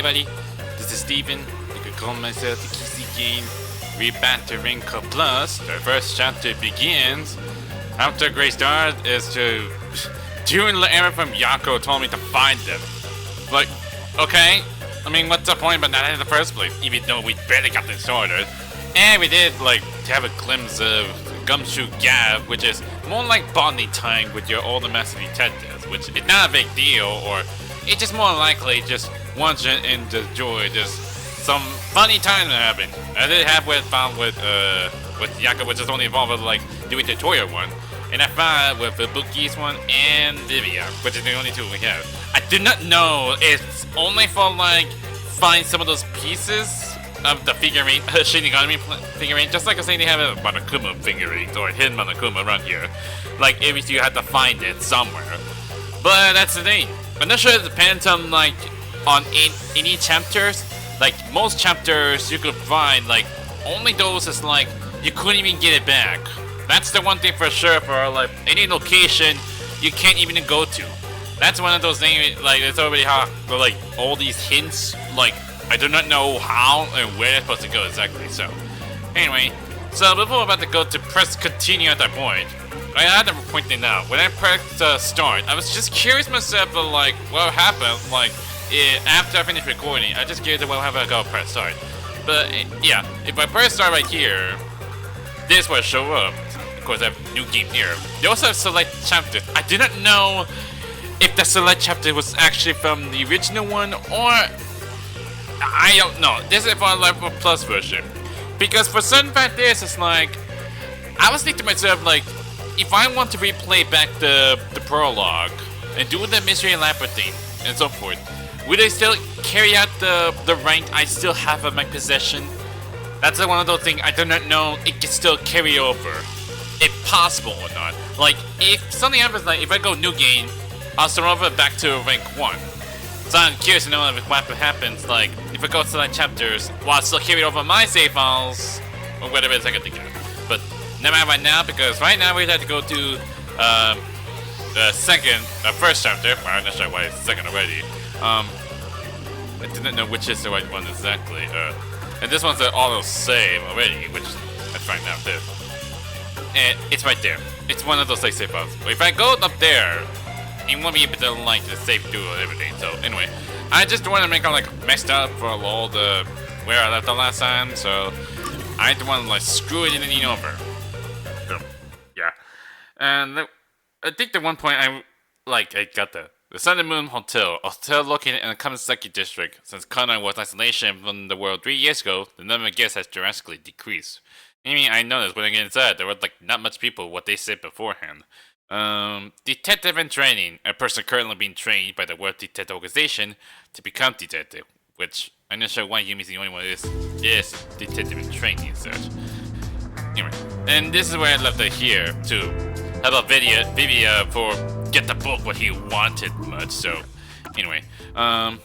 Hey buddy, this is Steven. You could call myself the Kissy Game. Rebantering Plus. The first chapter begins. After a great start is to doing the error from Yako told me to find them. Like, okay. I mean, what's the point about that in the first place? Even though we barely got this started. And we did, like, have a glimpse of Gumshoe Gap, which is more like bonding time with your older master detectives, which is not a big deal, or it's just more likely just wants you to enjoy just some funny time that happened. I did have with Yaka, which is only involved with, like, doing the tutorial one. And I found with the Bookie's one and Livia, which is the only two we have. I do not know it's only for, like, find some of those pieces of the figurine, Shinigami figurine, just like I say they have a Monokuma figurine or a hidden Monokuma around here. Like, if you have to find it somewhere. But that's the thing. I'm not sure it depends on, like, on any chapters. Like, most chapters you could find, like, only those is, like, you couldn't even get it back. That's the one thing for sure for, like, any location you can't even go to. That's one of those things, like, it's already how, like, all these hints, like, I do not know how and where it's supposed to go exactly, so. Anyway, so before I'm about to go to press continue at that point, I had to point it out. When I pressed start, I was just curious myself of, like, what happened, like, after I finished recording. I just curious what happened, I go press start. But, yeah, if I press start right here, this will show up. Of course, I have new game here. They also have select chapters. I do not know if the select chapter was actually from the original one, or I don't know. This is for a level plus version. Because for certain fact this, it's like, I was thinking to myself, like, if I want to replay back the prologue and do the mystery labyrinth and so forth, would I still carry out the rank I still have in my possession? That's one of those things I do not know it can still carry over, if possible or not. Like, if something happens, like, if I go new game, I'll start over back to rank 1. So I'm curious to know if what happens, like, if I go to like chapters, while I still carry over my save files, or whatever it's I can think of. But never mind right now, because right now we have to go to the first chapter. Well, I'm not sure why it's second already. I didn't know which is the right one exactly. And this one's an auto save already, which let's find out this. And it's right there. It's one of those like save files. But if I go up there, it won't be able to like the save through and everything. So anyway, I just want to make it like messed up for all the where I left the last time. So I don't want to like screw it in over. So yeah, and I think the one point I got the Sun and Moon Hotel, a hotel located in the Kamisaki district. Since Kana was isolation from the world 3 years ago, the number of guests has drastically decreased. I mean, I noticed when I get inside, there were like not much people what they said beforehand. Detective in training, a person currently being trained by the World Detective Organization to become detective, which I'm not sure why Yumi's the only one is detective in training and such. Anyway, and this is where I left it here to have a video for get the book what he wanted much. So anyway, I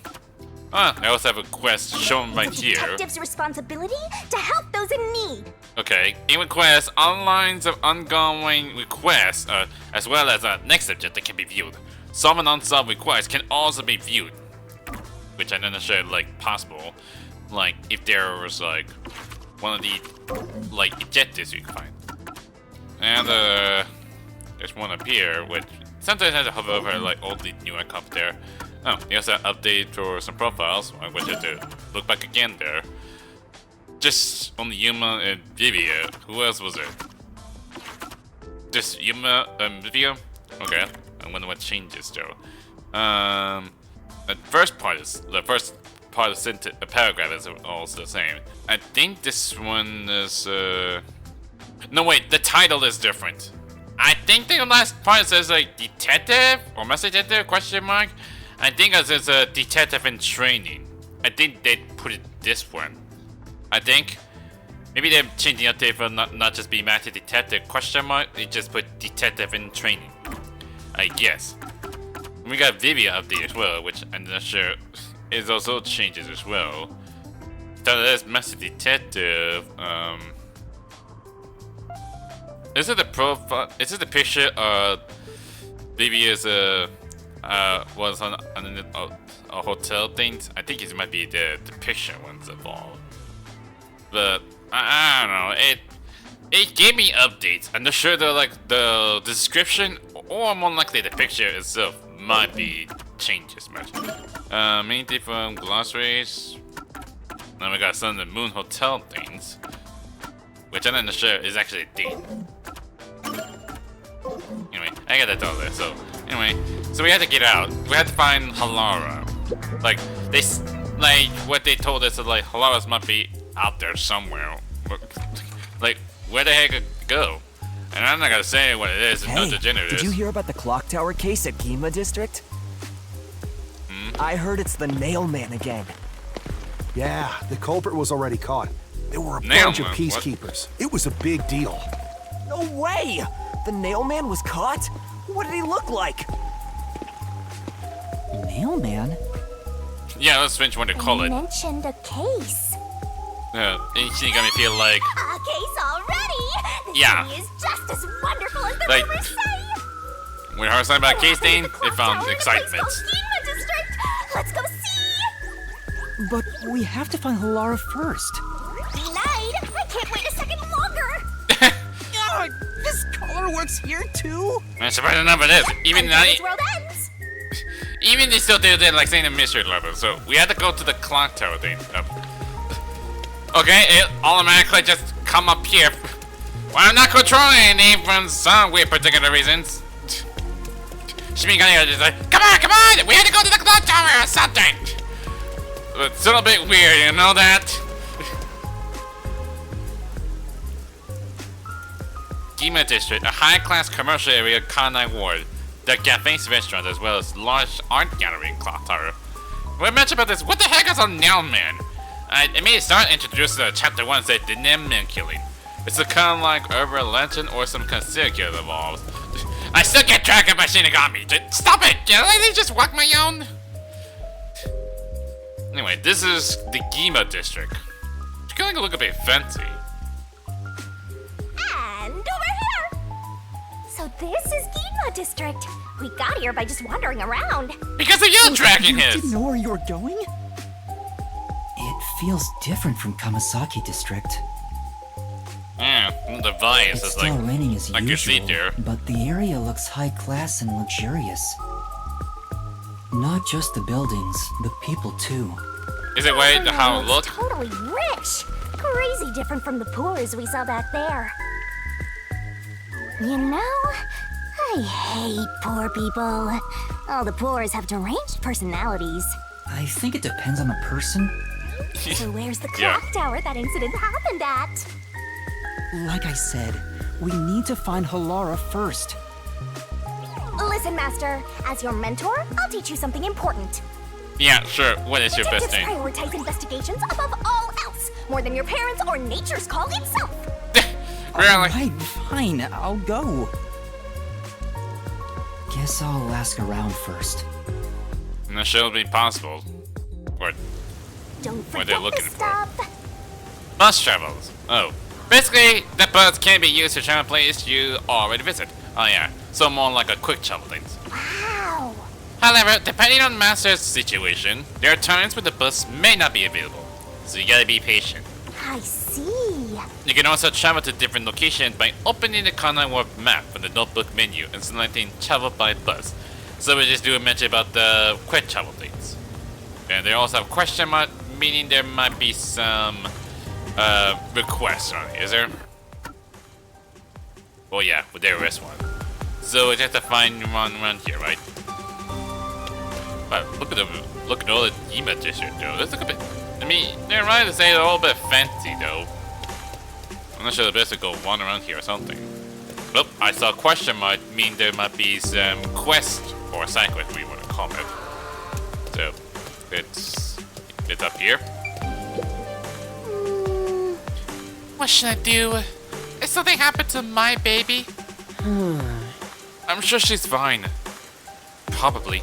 also have a quest shown right here. Detective's responsibility to help those in need. Okay, in requests, all lines of ongoing requests, as well as next subject that can be viewed. Some unsolved requests can also be viewed, which I'm not sure like possible. Like if there was like one of the like objectives you can find. And there's one up here, which sometimes I have to hover over like all the new icons there. Oh, he also update for some profiles. I wish I had to look back again there. Just only Yuma and Vivia. Who else was there? Just Yuma and Vivia? Okay, I wonder what changes though. The first part of the paragraph is also the same. I think this one is no wait, the title is different. I think the last part says like detective or master detective question mark. I think it says a detective in training. I think they put it this one. I think maybe they're changing the update for not just be master detective question mark. They just put detective in training. I guess. We got Vivia update as well, which I'm not sure is also changes as well. So there's master detective. Is it the profile? Is it the picture of Vivia's was on hotel things. I think it might be the picture ones involved. But I don't know. It gave me updates. I'm not sure the description or more likely the picture itself might be changed as much. Many different glossaries. Then we got some of the Moon Hotel things, which I'm not sure is actually a date. Anyway, I got that all there. So anyway, so we had to get out. We had to find Halara. Like what they told us is like Halara's might be out there somewhere. Like where the heck it go? And I'm not gonna say what it is. Hey, degenerate did you hear about the clock tower case at Yuma district? I heard it's the nail man again. Yeah, the culprit was already caught. There were a Nail bunch of man? peacekeepers. It was a big deal. No way! The nail man was caught? What did he look like? Nail man? Yeah, let's finish what they call You it. mentioned a case. She got me feel like A case already? The Yeah. city is just as wonderful as the Like, rumors say. when I heard something about case thing, The it clock found tower in a excitement. place called Yuma district. Let's go see. But we have to find Halara first. Denied. I can't wait a second longer. This color works here too? I'm surprised enough it is. Even Until now, this world ends. even they still did like saying the mystery level. So we had to go to the clock tower thing. Okay, it automatically just come up here. Well, I'm not controlling anything for some weird particular reasons. Shimigami just like, come on, we had to go to the clock tower or something. It's a little bit weird, you know that? Yuma District, a high-class commercial area, Kanai Ward. The cafes, restaurant, as well as large art gallery in Clock Tower. When I mentioned about this, what the heck is a Nail Man? It made it start introduced to chapter 1 said the Nail Man killing. It's a kind of like urban legend or some kind of serial killer involved. I still get track of my Shinigami. Stop it! Can I just walk my own? Anyway, this is the Yuma District. It's going to look a bit fancy. And over here. So this is Yuma district. We got here by just wandering around. Because of you tracking You his! didn't know where you were going? It feels different from Kamasaki district. Yeah, the vibes It's is still raining as like you see usual, there. but the area looks high class and luxurious. Not just the buildings, the people too. Is it right how it Looks looks? totally rich. Crazy different from the poors we saw back there. You know, I hate poor people. All the poors have deranged personalities. I think it depends on the person. So where's the Yeah. clock tower that incident happened at? Like I said, we need to find Halara first. Listen, Master, as your mentor, I'll teach you something important. Yeah, sure. What is your best Detectives thing? prioritize investigations above all else, more than your parents or nature's call itself. Really? Alright, fine, I'll go. Guess I'll ask around first. I'm not sure it'll be possible. Or Don't What forget they're the looking for. stuff. bus travels. Oh. Basically, the bus can be used to travel a place you already visit. Oh yeah. So more like a quick travel things. Wow. However, depending on Master's situation, there are times when the bus may not be available. So you gotta be patient. I see. You can also travel to different locations by opening the Kanai Warp map from the notebook menu and selecting travel by bus. So we just do a mention about the quick travel things. And they also have question mark, meaning there might be some requests on it, is there? Oh yeah, well, there is one. So we just have to find one around here, right? But look at all the Yuma district though. Let's look a bit. I mean, they're right to say they're all a bit fancy though. I'm not sure the best to go one around here or something. Well, I saw a question mark, mean there might be some quest or side quest, we want to call it. So it's up here. What should I do? If something happened to my baby? I'm sure she's fine. Probably.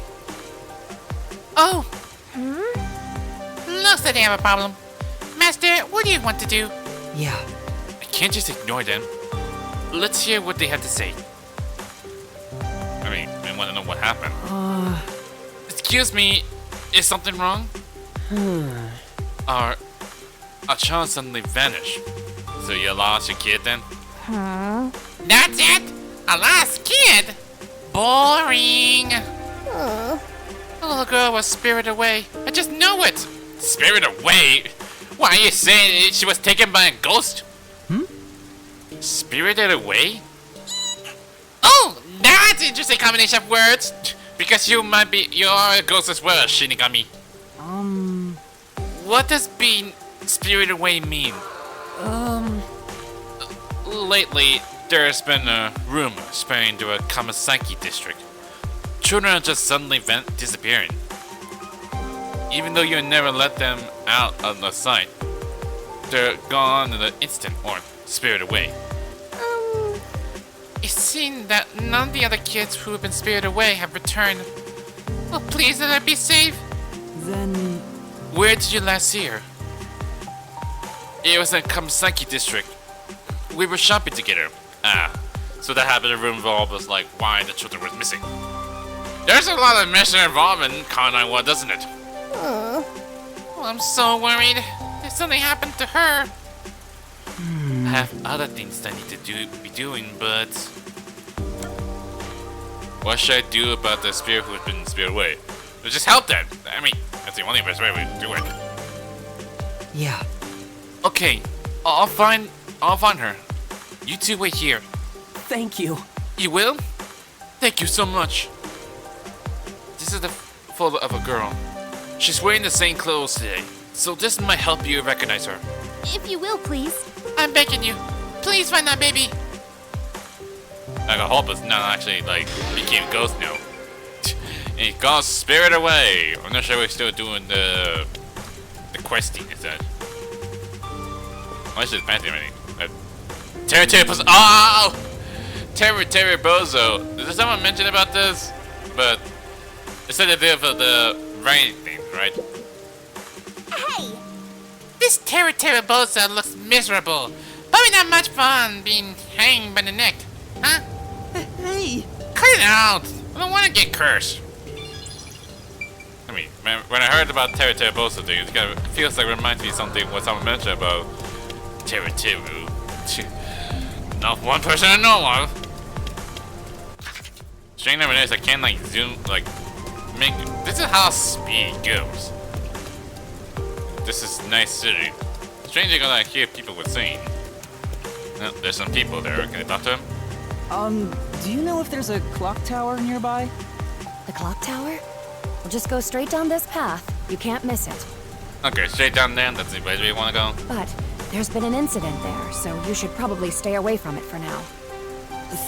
Oh! Looks like they have a problem. Master, what do you want to do? Yeah, I can't just ignore them. Let's hear what they have to say. I mean, I want to know what happened. Excuse me, Is something wrong? Our child suddenly vanished. So you lost your kid then? That's it? A lost kid? Boring. The little girl was spirited away. I just know it. Spirited away? Why are you saying she was taken by a ghost? Spirited away? Oh, that's an interesting combination of words. Because you are a ghost as well, Shinigami. What does being spirited away mean? Lately, there's been a rumor spreading to a Kamasaki district. Children are just suddenly disappearing. Even though you never let them out of the sight, they're gone in an instant or spirited away. It seems that none of the other kids who have been spirited away have returned. Oh, please let her be safe. Then... Where did you last see her? It was in Kamasaki district. We were shopping together. So that happened in the room involved was like why the children were missing. There's a lot of mission involvement in Kanaiwa, doesn't it? Well, I'm so worried. If something happened to her. I have other things I need to be doing, but... What should I do about the spirit who has been spirited away? Just help them! I mean, that's the only best way we do it. Yeah. Okay, I'll find her. You two wait here. Thank you. You will? Thank you so much. This is the photo of a girl. She's wearing the same clothes today, so this might help you recognize her. If you will, please. I'm begging you. Please find that baby. I can hope it's not actually like became ghost now. It got spirit away. I'm not sure we're still doing the questing. Is that? Why is it fancy anything? Terry Bozo. Oh! Terry Bozo. Did someone mention about this? But it's a bit of the rain thing, right? Hey! This Terry Bozo looks miserable. Probably not much fun being hanged by the neck. Huh? Hey! Cut it out! I don't want to get cursed. I mean, when I heard about Terry Bozo thing, it kind of feels like it reminds me of something what someone mentioned about Terry. Not one person I know of. Strange number is I can't like zoom like make. This is how speed goes. This is nice city. Strange you're gonna hear people were saying. No, there's some people there. Can I talk to them? Do you know if there's a clock tower nearby? The clock tower? We'll just go straight down this path. You can't miss it. Okay, straight down there. That's the way we want to go. But there's been an incident there, so you should probably stay away from it for now.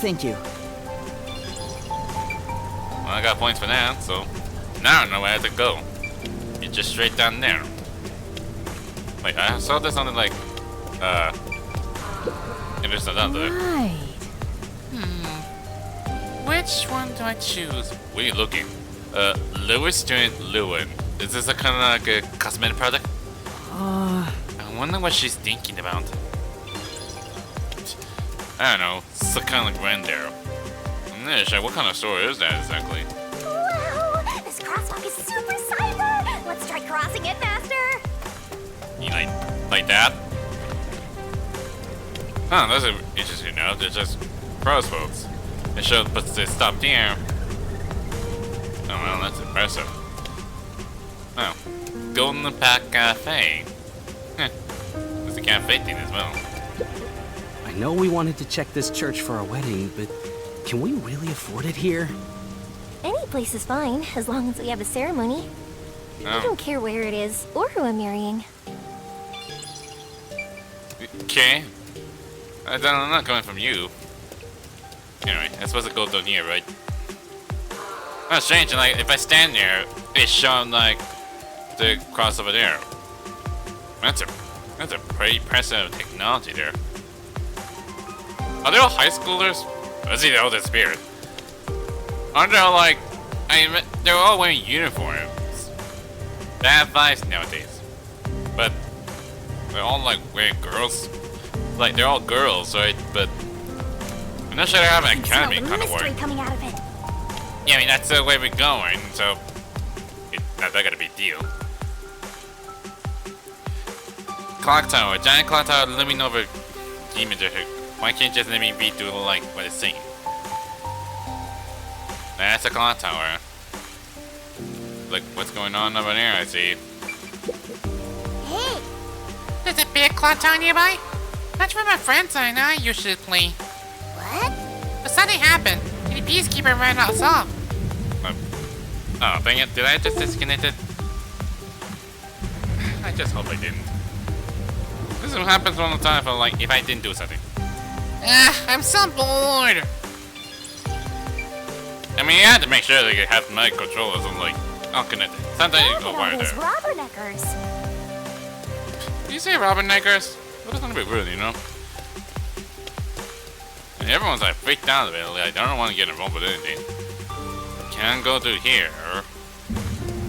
Thank you. Well, I got points for that, so now I know where I have to go. You're just straight down there. Wait, I saw this on the like, there's another. Right. Which one do I choose? Where are you looking? Lewis joined Lewin. Is this a kind of like a cosmetic product? I wonder what she's thinking about. I don't know. It's kind of like reindeer. I'm not sure what kind of store is that exactly. Wow! This crosswalk is super cyber! Let's try crossing it faster! You like that? Oh, that's interesting now. They're just crossroads. It shows, but they stopped here. Oh well, that's impressive. Oh, Golden Pack Cafe. There's a cafe thing as well. I know we wanted to check this church for our wedding, but can we really afford it here? Any place is fine, as long as we have a ceremony. I don't care where it is, or who I'm marrying. Okay. I'm not coming from you. Anyway, I'm supposed to go down here, right? Oh, strange, and like, if I stand there, it's showing like the cross over there. That's a pretty impressive technology there. Are they all high schoolers? Or is he the oldest spirit? Aren't they all like, they're all wearing uniforms. Bad vibes nowadays. But they're all like wearing girls. Like they're all girls, right? But I'm not sure they have an academy kind of work. Coming out of it. Yeah, I mean that's the way we're going. So Not that gotta be a deal. Clock tower, giant clock tower looming over Yuma district. Why can't you just let me read through the like what it's saying? That's a clock tower. Look, what's going on over there? I see. Hey, There's a big clock tower nearby. That's where my friends and I usually play. what? But something happened, and the peacekeeper ran us off. Oh, dang it. Did I just disconnect it? I just hope I didn't. This is what happens all the time for like if I didn't do something. I'm so bored. I mean, you have to make sure that you have my controllers on like all connected. Sometimes you Look go at all wired those there. rubberneckers. Did you say Robin Neckers? That was gonna be rude, you know? And everyone's like freaked out of it. Like, I don't want to get involved with anything. Can't go through here.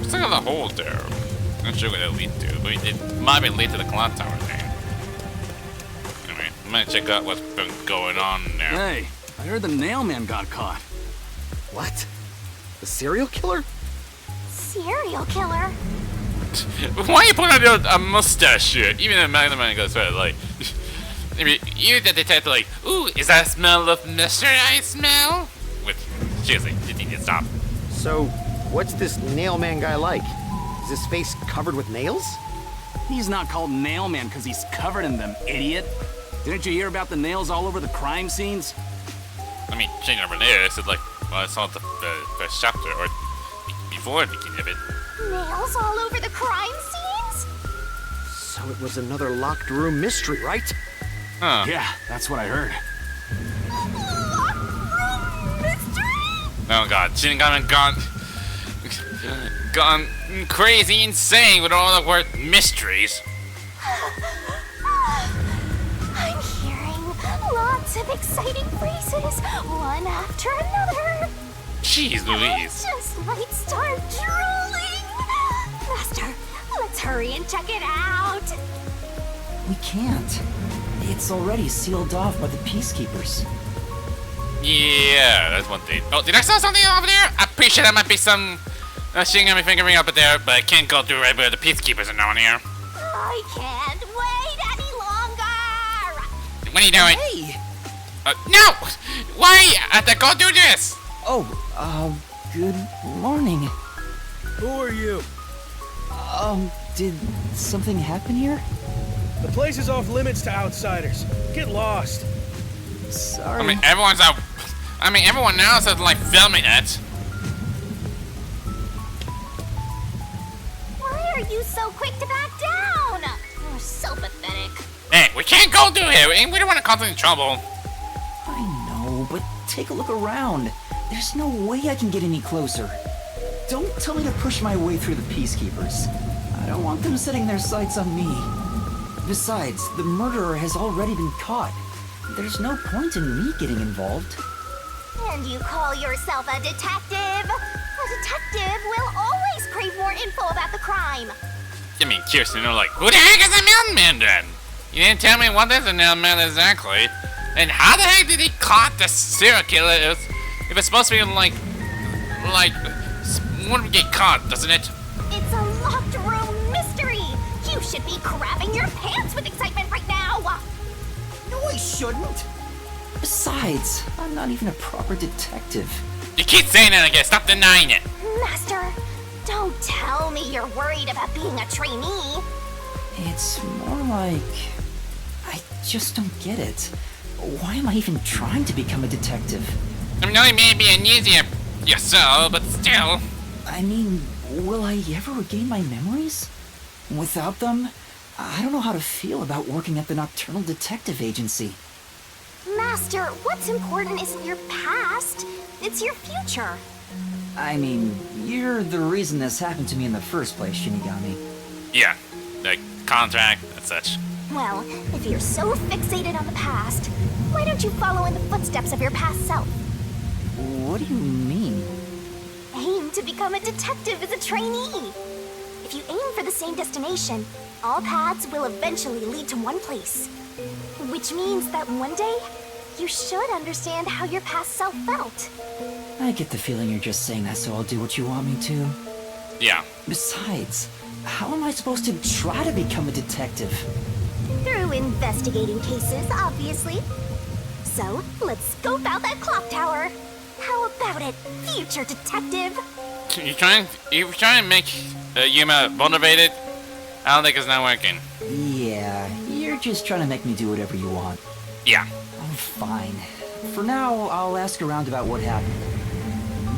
Let's look at the hole there. Not sure what that lead to, but it might be lead to the clock tower thing. Anyway, I'm gonna check out what's been going on there. Hey, I heard the nail man got caught. What? The serial killer? Serial killer? Why you put on a mustache shit? Even the man goes right, like. I mean, you the detective, like, ooh, is that a smell of mystery I smell? Which, seriously, you need to stop. So, what's this nail man guy like? Is his face covered with nails? He's not called nail man because he's covered in them, idiot. Didn't you hear about the nails all over the crime scenes? I mean, changing over there, it's like, well, I saw the first chapter, or before the beginning of it. Nails all over the crime scenes? So it was another locked room mystery, right? Huh. Yeah, that's what I heard. Locked room mystery? Oh god, she gone crazy insane with all the word mysteries. I'm hearing lots of exciting phrases, one after another. Jeez I Louise. just might start drooling. Master, let's hurry and check it out. We can't. It's already sealed off by the peacekeepers. Yeah, that's one thing. Oh, did I saw something over there? I'm pretty sure there might be some shingami fingering up there, but I can't go through right where the peacekeepers are down here. I can't wait any longer. What are you doing? Hey! No! Why? I have to go do this! Oh, good morning. Who are you? Did something happen here? The place is off limits to outsiders. Get lost. Sorry. I mean, everyone's out. I mean, everyone else is like filming it. Why are you so quick to back down? You're so pathetic. Hey, we can't go through here. We don't want to cause any trouble. I know, but take a look around. There's no way I can get any closer. Don't tell me to push my way through the peacekeepers. I don't want them setting their sights on me. Besides, the murderer has already been caught. There's no point in me getting involved. And you call yourself a detective? A detective will always crave more info about the crime. I mean, Kirsten, you're like, who the heck is a mailman then? You didn't tell me what is a mailman exactly. And how the heck did he caught the serial killer if it's supposed to be like, wouldn't get caught, doesn't it? It's a locked room mystery. You should be crapping your pants with excitement right now. No, I shouldn't. Besides, I'm not even a proper detective. You keep saying it again, stop denying it. Master, don't tell me you're worried about being a trainee. It's more like... I just don't get it. Why am I even trying to become a detective? I know it may be an easier yourself, but still. I mean, will I ever regain my memories? Without them, I don't know how to feel about working at the Nocturnal Detective Agency. Master, what's important isn't your past, it's your future. I mean, you're the reason this happened to me in the first place, Shinigami. Yeah, the contract and such. Well, if you're so fixated on the past, why don't you follow in the footsteps of your past self? What do you mean? Aim to become a detective as a trainee. If you aim for the same destination, all paths will eventually lead to one place. Which means that one day, you should understand how your past self felt. I get the feeling you're just saying that so I'll do what you want me to. Yeah. Besides, how am I supposed to try to become a detective? Through investigating cases, obviously. So, let's scope out that clock tower. How about it, future detective? You trying to make Yuma motivated? I don't think it's not working. Yeah, you're just trying to make me do whatever you want. Yeah. I'm fine. For now, I'll ask around about what happened.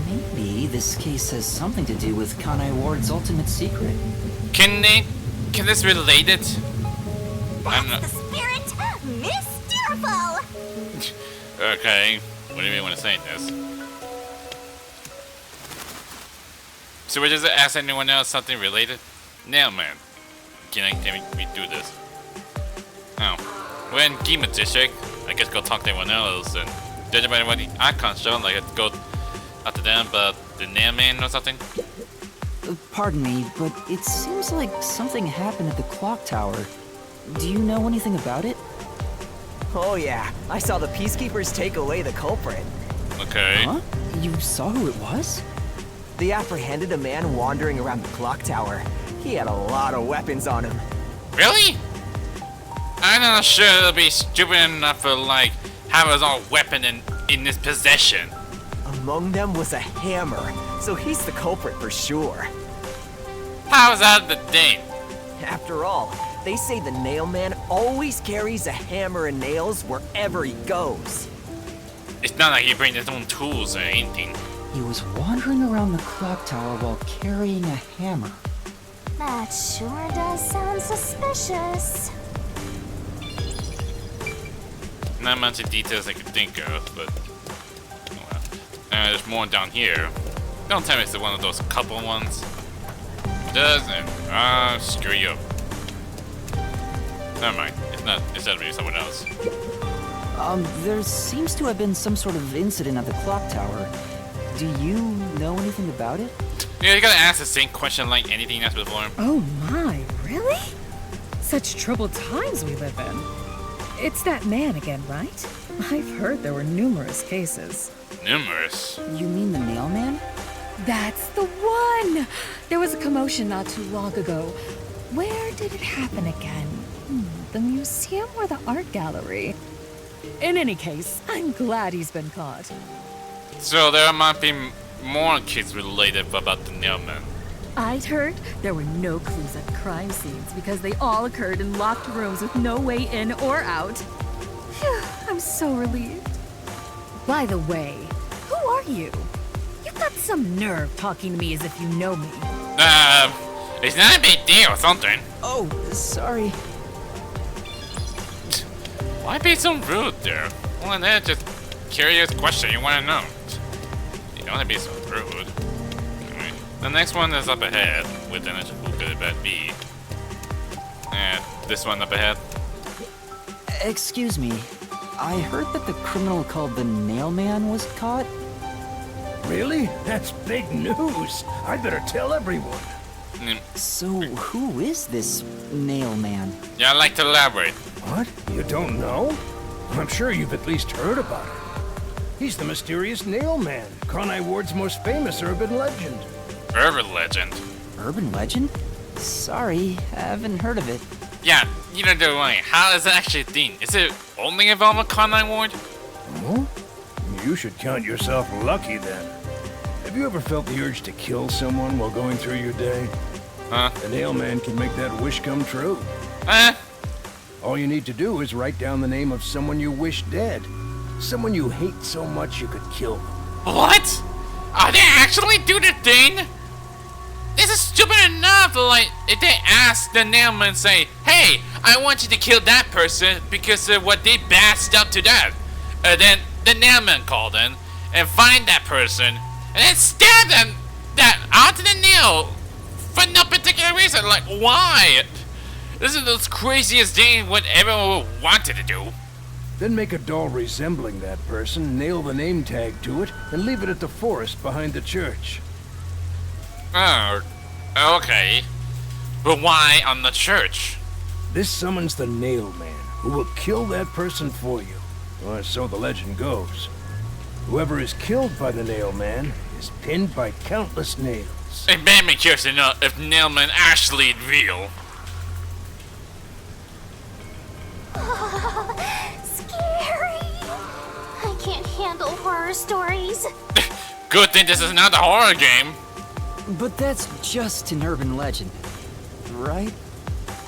Maybe this case has something to do with Kanai Ward's ultimate secret. Can this relate it? That's the spirit! Mysteriful! Okay. What do you mean when I say this? So we just ask anyone else something related? Nail man. Can we do this? Oh. We're in Yuma district. I guess go talk to anyone else and judge by what the icons show, like let's go up to them about the nail man or something. Pardon me, but it seems like something happened at the clock tower. Do you know anything about it? Oh yeah, I saw the Peacekeepers take away the culprit. Okay. Huh? You saw who it was? They apprehended a man wandering around the clock tower. He had a lot of weapons on him. Really? I'm not sure they'll be stupid enough to like have his own weapon in his possession. Among them was a hammer, so he's the culprit for sure. How's that the thing? After all, they say the nail man always carries a hammer and nails wherever he goes. It's not like he brings his own tools or anything. He was wandering around the clock tower while carrying a hammer. That sure does sound suspicious. Not much of details I could think of, but oh well. There's more down here. Don't tell me it's one of those couple ones. Doesn't. Screw you up. Never mind. It's not. It's definitely someone else. There seems to have been some sort of incident at the clock tower. Do you know anything about it? Yeah, you gotta ask the same question like anything else before. Oh my, really? Such troubled times we live in. It's that man again, right? I've heard there were numerous cases. Numerous? You mean the nail man? That's the one! There was a commotion not too long ago. Where did it happen again? The museum or the art gallery? In any case, I'm glad he's been caught. So there might be more kids related about the nailman. I'd heard there were no clues at crime scenes because they all occurred in locked rooms with no way in or out. Phew, I'm so relieved. By the way, who are you? You've got some nerve talking to me as if you know me. It's not a big deal or something. Oh, sorry. Why be so rude there? Well, that's just curious question you want to know. You don't have to be so rude. Anyway, the next one is up ahead. With an who could that be? And this one up ahead. Excuse me. I heard that the criminal called the Nail Man was caught. Really? That's big news. I'd better tell everyone. So, who is this Nail Man? Yeah, I'd like to elaborate. What? You don't know? I'm sure you've at least heard about him. He's the mysterious Nail Man, Kanai Ward's most famous urban legend. Urban legend? Urban legend? Sorry, I haven't heard of it. Yeah, you don't do it. How is it actually a thing? Is it only involved with Kanai Ward? Oh? You should count yourself lucky then. Have you ever felt the urge to kill someone while going through your day? Huh? The Nail Man can make that wish come true. All you need to do is write down the name of someone you wish dead. Someone you hate so much you could kill them. What? Are they actually do the thing? This is stupid enough. Like, if they ask the nailman, say, "Hey, I want you to kill that person because of what they bashed up to that," then the nailman called in and find that person and then stab them that onto the nail for no particular reason. Like, why? This is the craziest thing what everyone wanted to do. Then make a doll resembling that person, nail the name tag to it, and leave it at the forest behind the church. Oh, okay. But why on the church? This summons the Nail Man, who will kill that person for you. Or so the legend goes. Whoever is killed by the Nail Man is pinned by countless nails. It made me curious to know if Nailman actually real. Scary. I can't handle horror stories. Good thing this is not a horror game. But that's just an urban legend, right?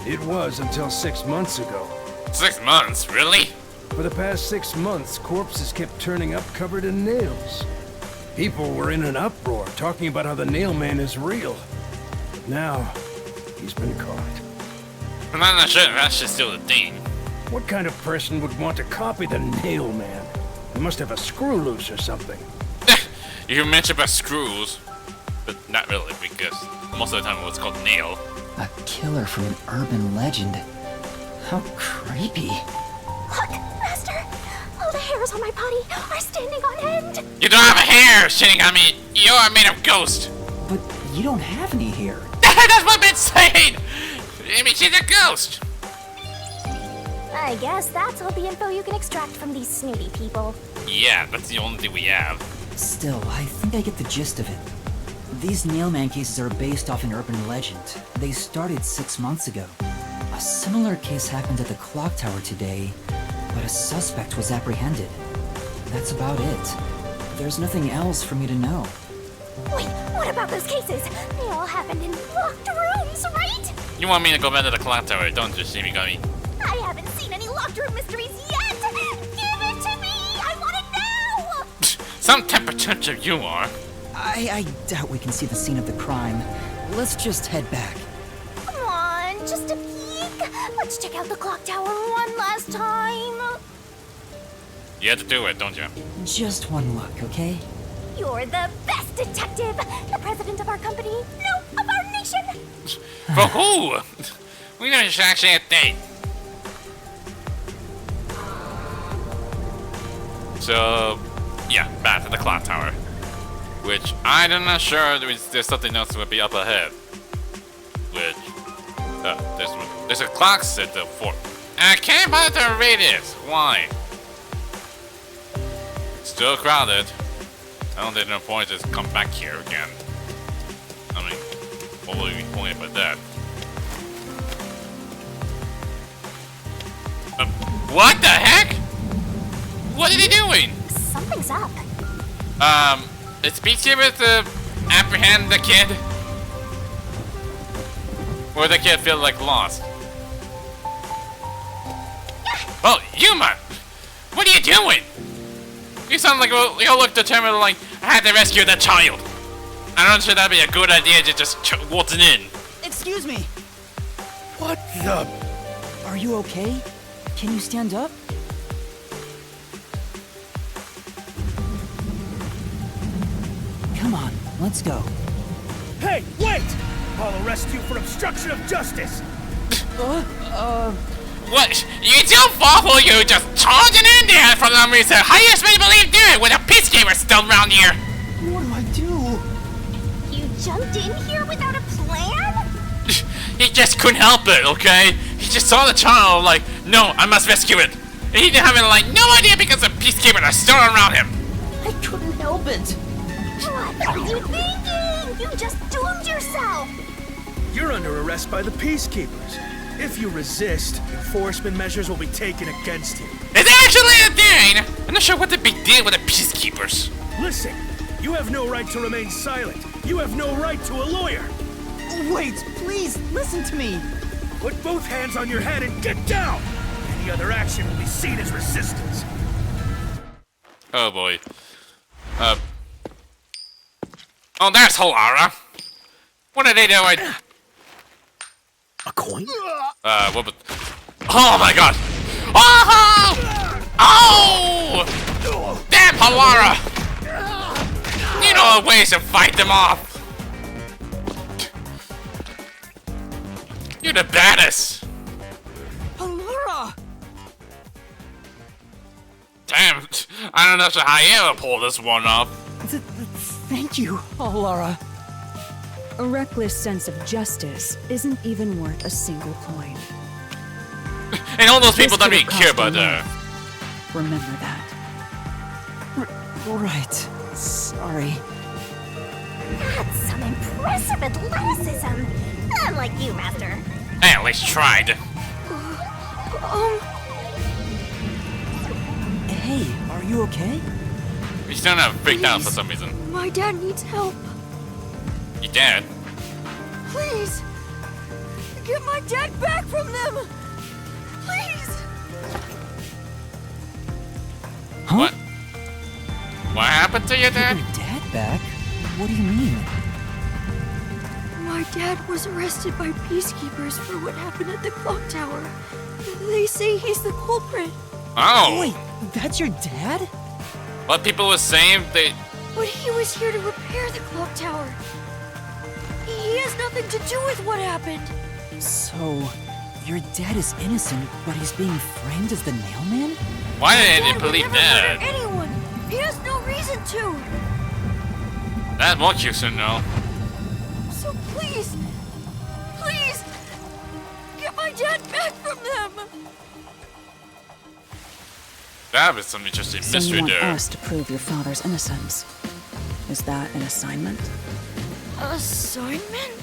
It was until 6 months ago. 6 months, really? For the past 6 months, corpses kept turning up covered in nails. People were in an uproar, talking about how the Nail Man is real. Now, he's been caught. I'm not sure if that's just still a thing. What kind of person would want to copy the Nail Man? He must have a screw loose or something. You mentioned about screws, but not really, because most of the time it was called nail. A killer from an urban legend. How creepy. Look, Master. All the hairs on my body are standing on end. You don't have a hair sitting on me. You are made of ghost. But you don't have any hair. That's what I've been saying. I mean, she's a ghost. I guess that's all the info you can extract from these snooty people. Yeah, that's the only thing we have. Still, I think I get the gist of it. These Nailman cases are based off an urban legend. They started 6 months ago. A similar case happened at the clock tower today, but a suspect was apprehended. That's about it. There's nothing else for me to know. Wait, what about those cases? They all happened in locked rooms, right? You want me to go back to the clock tower, don't you, Shinigami? I haven't seen any locked room mysteries yet! Give it to me! I want it now! Some temperature you are. I doubt we can see the scene of the crime. Let's just head back. Come on, just a peek. Let's check out the clock tower one last time. You have to do it, don't you? Just one look, okay? You're the best detective! The president of our company, no, of our nation! For who? We never should actually have a date. So, yeah, back to the clock tower. Which, I'm not sure there's something else that would be up ahead. Which, there's a clock set up for. And I can't bother to read this. Why? Still crowded. I don't think there's no point to just come back here again. I mean, what would be the point about that? What the heck? What are they doing? Something's up. Is Peacekeeper to apprehend the kid? Or the kid feel like lost? Oh, Yuma! What are you doing? You sound like you look determined, like I had to rescue that child. I'm not sure that'd be a good idea to just waltzing in. Excuse me. What the? Are you okay? Can you stand up? Come on, let's go. Hey, wait! I'll arrest you for obstruction of justice. What? You don't fall for you just charging in there for some reason. How do you expect me to believe do it when a peacekeeper still around here? What do I do? You jumped in here without a plan? He just couldn't help it, okay? He just saw the child like, no, I must rescue it. And he didn't have like no idea because the peacekeepers are still around him. I couldn't help it. What are you thinking? You just doomed yourself! You're under arrest by the Peacekeepers. If you resist, enforcement measures will be taken against you. It's actually a thing! I'm not sure what the big deal with the peacekeepers. Listen, you have no right to remain silent. You have no right to a lawyer. Wait, please, listen to me. Put both hands on your head and get down! Any other action will be seen as resistance. Oh boy. Oh, that's Halara. What are they doing? A coin? What was... Oh my god! Oh! Oh! Damn, Halara! You know ways to fight them off! You're the baddest! Halara! Damn, I don't know how I ever pull this one off. Thank you, Halara. A reckless sense of justice isn't even worth a single coin. And all those people This don't even could've care cost about a that. life. Remember that. Right. Sorry. That's some impressive athleticism. Unlike you, Master. I at least tried. Hey, are you okay? He's still not freaked out for some reason. My dad needs help. Your dad? Please! Get my dad back from them! Please! Huh? What? What happened to your dad? Your dad back? What do you mean? My dad was arrested by peacekeepers for what happened at the clock tower. They say he's the culprit. Oh! Wait, that's your dad? What people were saying, they... But he was here to repair the clock tower. He has nothing to do with what happened. So, your dad is innocent, but he's being framed as the nailman? Why did Dad they would believe never that? murder anyone. He has no reason to. That's what you should know. So please, please, get my dad back from them. That was some interesting So mystery you want there. us to prove your father's innocence? Is that an assignment? Assignment?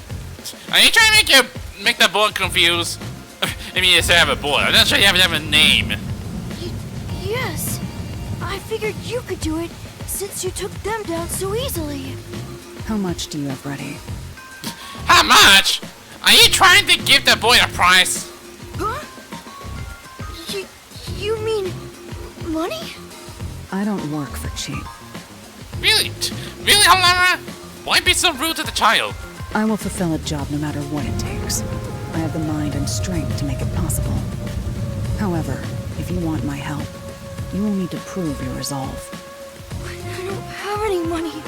Are you trying to make that boy confused? I mean, you say I have a boy. I'm not sure you have to have a name. Yes. I figured you could do it since you took them down so easily. How much do you have ready? How much? Are you trying to give that boy a prize? Huh? You mean money? I don't work for cheap. Really? Really, Halara? Why be so rude to the child? I will fulfill a job no matter what it takes. I have the mind and strength to make it possible. However, if you want my help, you will need to prove your resolve. I don't have any money.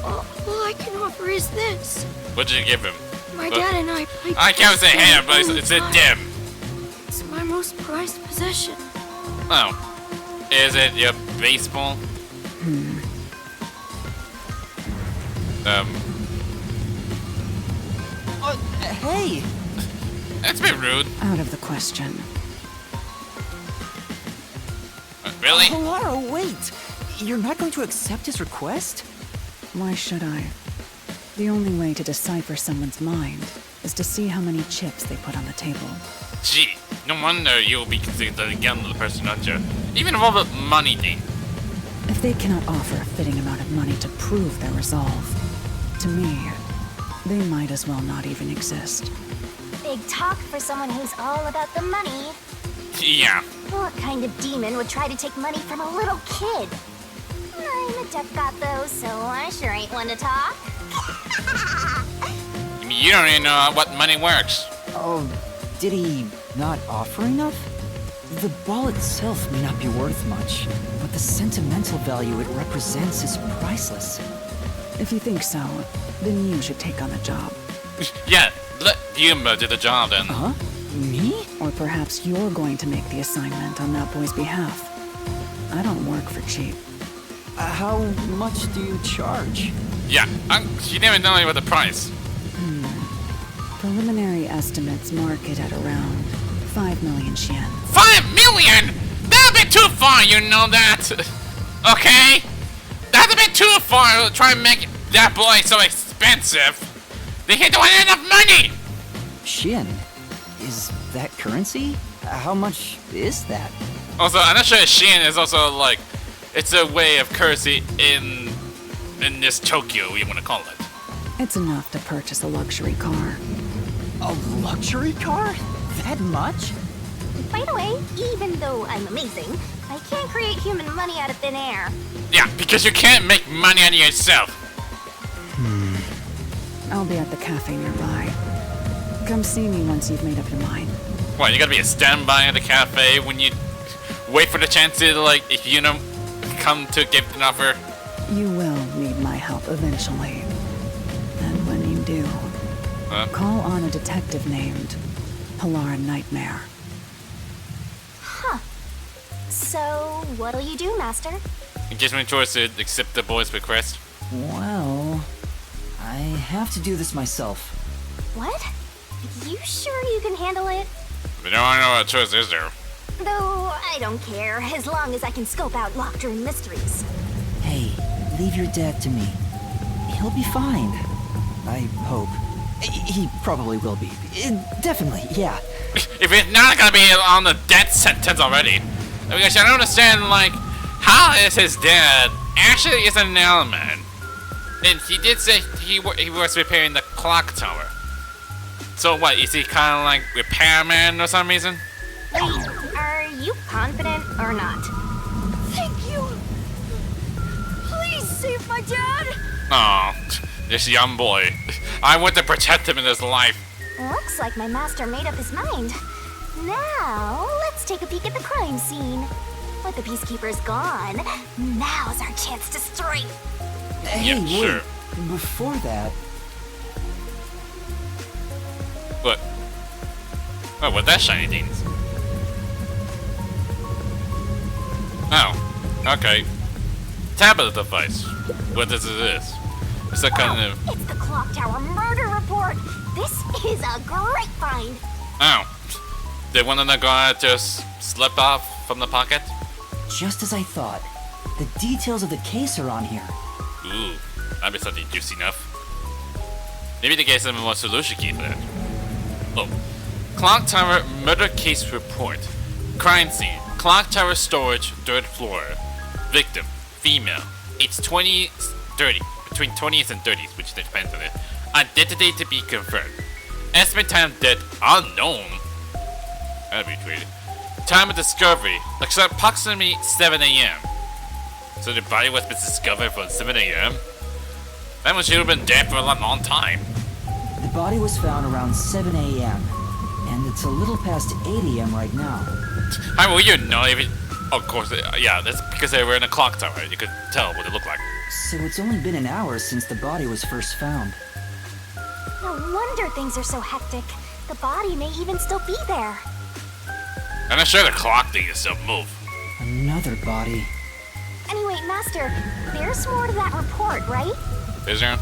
All I can offer is this. What did you give him? My dad and I played. I can't say him, but it's a dim. It's my most prized possession. Oh. Is it your baseball? Hey! That's a bit rude. Out of the question. Really? Halara, wait! You're not going to accept his request? Why should I? The only way to decipher someone's mind is to see how many chips they put on the table. Gee, no wonder you'll be considered the gambler person, aren't you? Even of all the money thing. If they cannot offer a fitting amount of money to prove their resolve, to me, they might as well not even exist. Big talk for someone who's all about the money. Yeah. What kind of demon would try to take money from a little kid? I'm a deaf got though, so I sure ain't one to talk. I mean, you don't even know what money works. Oh, did he not offer enough? The ball itself may not be worth much, but the sentimental value it represents is priceless. If you think so, then you should take on the job. Yeah, let Yuma do the job then. Huh? Me? Or perhaps you're going to make the assignment on that boy's behalf. I don't work for cheap. How much do you charge? Yeah, you never know about the price. Preliminary estimates mark it at around 5 million yen. 5 million? That's a bit too far, you know that. Okay? That's a bit too far to try and make that boy so expensive. They can't do enough money. Shin? Is that currency? How much is that? Also, I'm not sure Shin is also like, it's a way of currency in this Tokyo, you want to call it. It's enough to purchase a luxury car. A luxury car? That much? By the way, even though I'm amazing, I can't create human money out of thin air. Yeah, because you can't make money out of yourself. I'll be at the cafe nearby. Come see me once you've made up your mind. What, you gotta be a standby at the cafe when you wait for the chance to, like, if you know, come to give an offer? You will need my help eventually. And when you do, call on a detective named Halara Nightmare. Huh. So, what'll you do, Master? It gives me a choice to accept the boy's request. Well, I have to do this myself. What? You sure you can handle it? But no, I know what choice is there. Though, I don't care, as long as I can scope out locked room mysteries. Hey, leave your dad to me. He'll be fine. I hope. He probably will be. Definitely, yeah. If he's not gonna be on the death sentence already. Because I don't understand, like, how is his dad actually is an nailman? And he did say he was repairing the clock tower. So what, is he kind of like repairman or some reason? Wait, are you confident or not? Thank you! Please save my dad! Aw, this young boy. I want to protect him in his life. Looks like my master made up his mind. Now, let's take a peek at the crime scene. With the peacekeepers gone, now's our chance to strike. Hey, Yeah, wait. sure. Before that, What? Oh, what that shiny things? Oh, okay. Tablet device. What is this? It's a kind of... It's the clock tower murder report. This is a great find. Oh. Did one of the guys just slip off from the pocket? just as I thought. The details of the case are on here. Ooh, that'd be something juicy enough. Maybe they gave some more solution key for that. Oh. Clock Tower Murder Case Report. Crime scene. Clock Tower Storage, 3rd floor. Victim, female. Age 30, between 20s and 30s, which depends on it. Identity to be confirmed. Estimate time of death unknown. That'd be weird. Time of discovery, approximately 7 a.m. So the body was discovered from 7 a.m.? That one should have been dead for a long time. The body was found around 7 a.m. And it's a little past 8 a.m. right now. How will you know if it... Of course, yeah, that's because they were in a clock tower. You could tell what it looked like. So it's only been an hour since the body was first found. No wonder things are so hectic. The body may even still be there. And I'm sure the clock thing is still move. Another body. Anyway, Master, there's more to that report, right? Is there?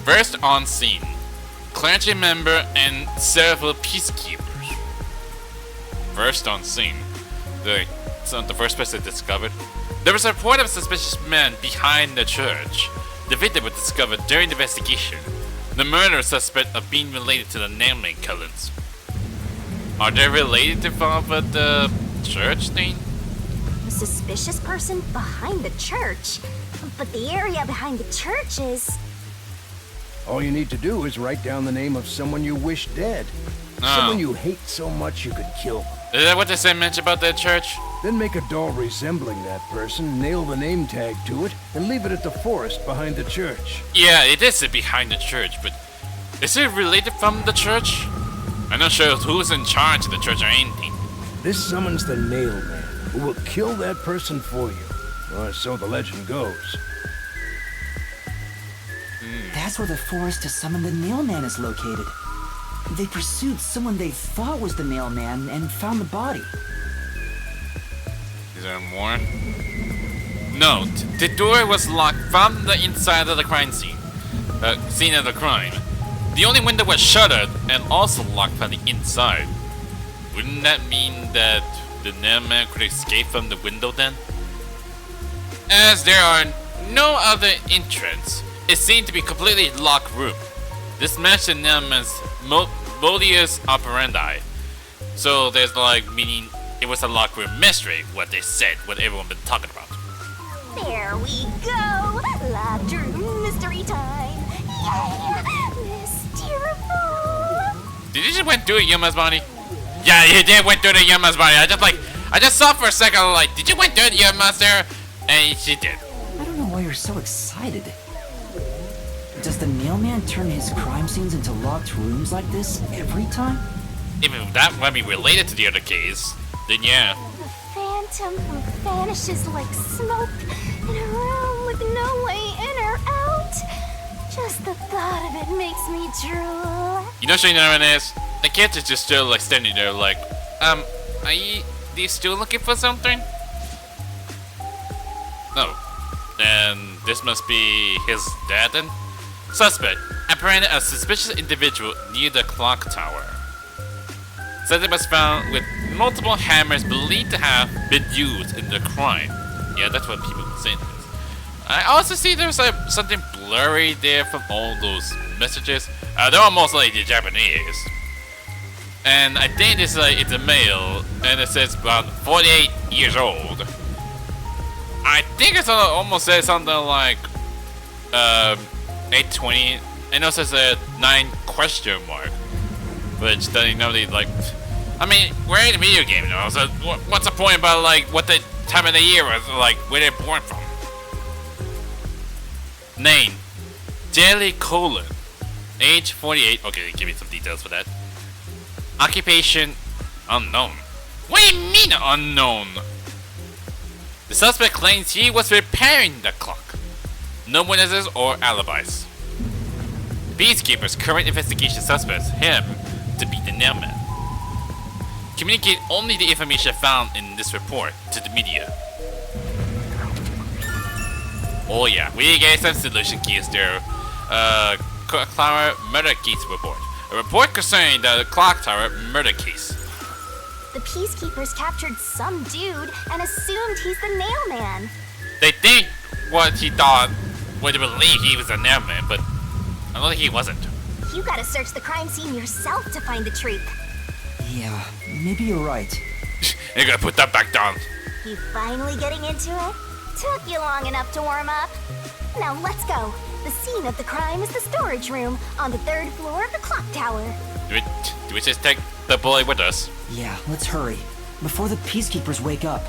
First on scene, clergy member and several peacekeepers. First on scene, the first person discovered. There was a report of a suspicious man behind the church. The victim was discovered during the investigation. The murder suspect of being related to the Nailman killings. Are they related to the church thing? A suspicious person behind the church. But the area behind the church is... All you need to do is write down the name of someone you wish dead. Oh. Someone you hate so much you could kill them. Is that what they say mentioned about that church? Then make a doll resembling that person, nail the name tag to it, and leave it at the forest behind the church. Yeah, it is behind the church, but is it related from the church? I'm not sure who's in charge of the church or anything. This summons the Nail Man, who will kill that person for you. Or so the legend goes. That's where the forest to summon the Nail Man is located. They pursued someone they thought was the Nail Man and found the body. Is there more? Note, the door was locked from the inside of the crime scene. Scene of the crime. The only window was shuttered and also locked from the inside. Wouldn't that mean that the Nail Man could escape from the window then? As there are no other entrance, it seemed to be a completely locked room. This matched the Nail Man's modus operandi. So there's like, meaning it was a locked room mystery, what they said, what everyone been talking about. There we go! Locked room mystery time! Yeah! Mysteriful! Did you just went through Yuma's body? Yeah, you did went through the Yuma's body. I just saw for a second, like, did you went through the Yuma's there? And she did. I don't know why you're so excited. Does the Nail Man turn his crime scenes into locked rooms like this every time? If that might be related to the other case, then yeah. The phantom who vanishes like smoke in a room with no way in or out. Just the thought of it makes me drool. You know what it is? The kids is just still like standing there like, are you still looking for something? No. Then this must be his dad then? Suspect, apprehended a suspicious individual near the clock tower. Suspect was found with multiple hammers believed to have been used in the crime. Yeah, that's what people say. I also see there's like something blurry there from all those messages. They're almost like the Japanese. And I think it's like it's a male, and it says about 48 years old. I think it's almost says something like 820, and also says a 9 question mark, which doesn't really like. I mean, we're in a video game now, so what's the point about like what the time of the year was, like where they're born from? Name: Jelly Colon. Age 48. Okay, give me some details for that. Occupation: unknown. What do you mean unknown? The suspect claims he was repairing the clock. No witnesses or alibis. Peacekeeper's current investigation suspects him to be the nailman. Communicate only the information found in this report to the media. Oh yeah, we get some solution keys there. Clock Tower murder case report. A report concerning the Clock Tower murder case. The Peacekeepers captured some dude and assumed he's the Nailman. They think what he thought would believe he was a nailman, but I don't think he wasn't. You gotta search the crime scene yourself to find the truth. Yeah, maybe you're right. You're gonna put that back down. You finally getting into it? Took you long enough to warm up. Now let's go. The scene of the crime is the storage room on the 3rd floor of the clock tower. Do we just take the boy with us? Yeah, let's hurry. Before the Peacekeepers wake up.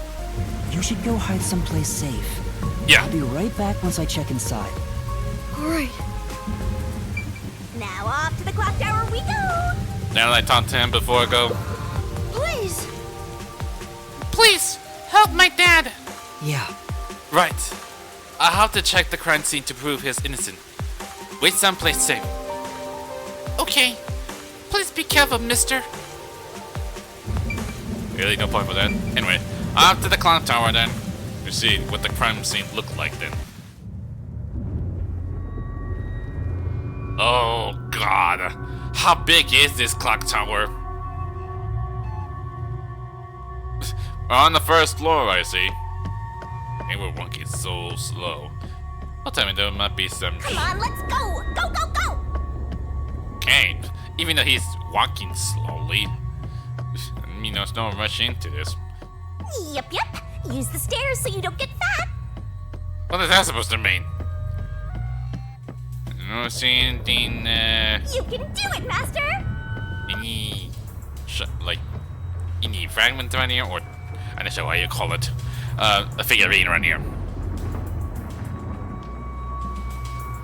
You should go hide someplace safe. Yeah. I'll be right back once I check inside. Alright. Now off to the clock tower we go! Now I talk to him before I go. Please. Please, help my dad. Yeah. Right. I have to check the crime scene to prove he's innocent. Wait someplace safe. Okay. Please be careful, mister. Really, no point for that. Anyway, off to the clock tower then. To see what the crime scene looked like then. Oh god. How big is this clock tower? We're on the 1st floor, I see. Hey, we're walking so slow. I'll tell me there might be some. Come on, let's go! Go, go, go! Okay, even though he's walking slowly, you know, there's no rush into this. Yep. Use the stairs so you don't get fat. What is that supposed to mean? I don't see anything, You can do it, Master! any, any fragments around here, or, I'm not sure what you call it, a figurine around here.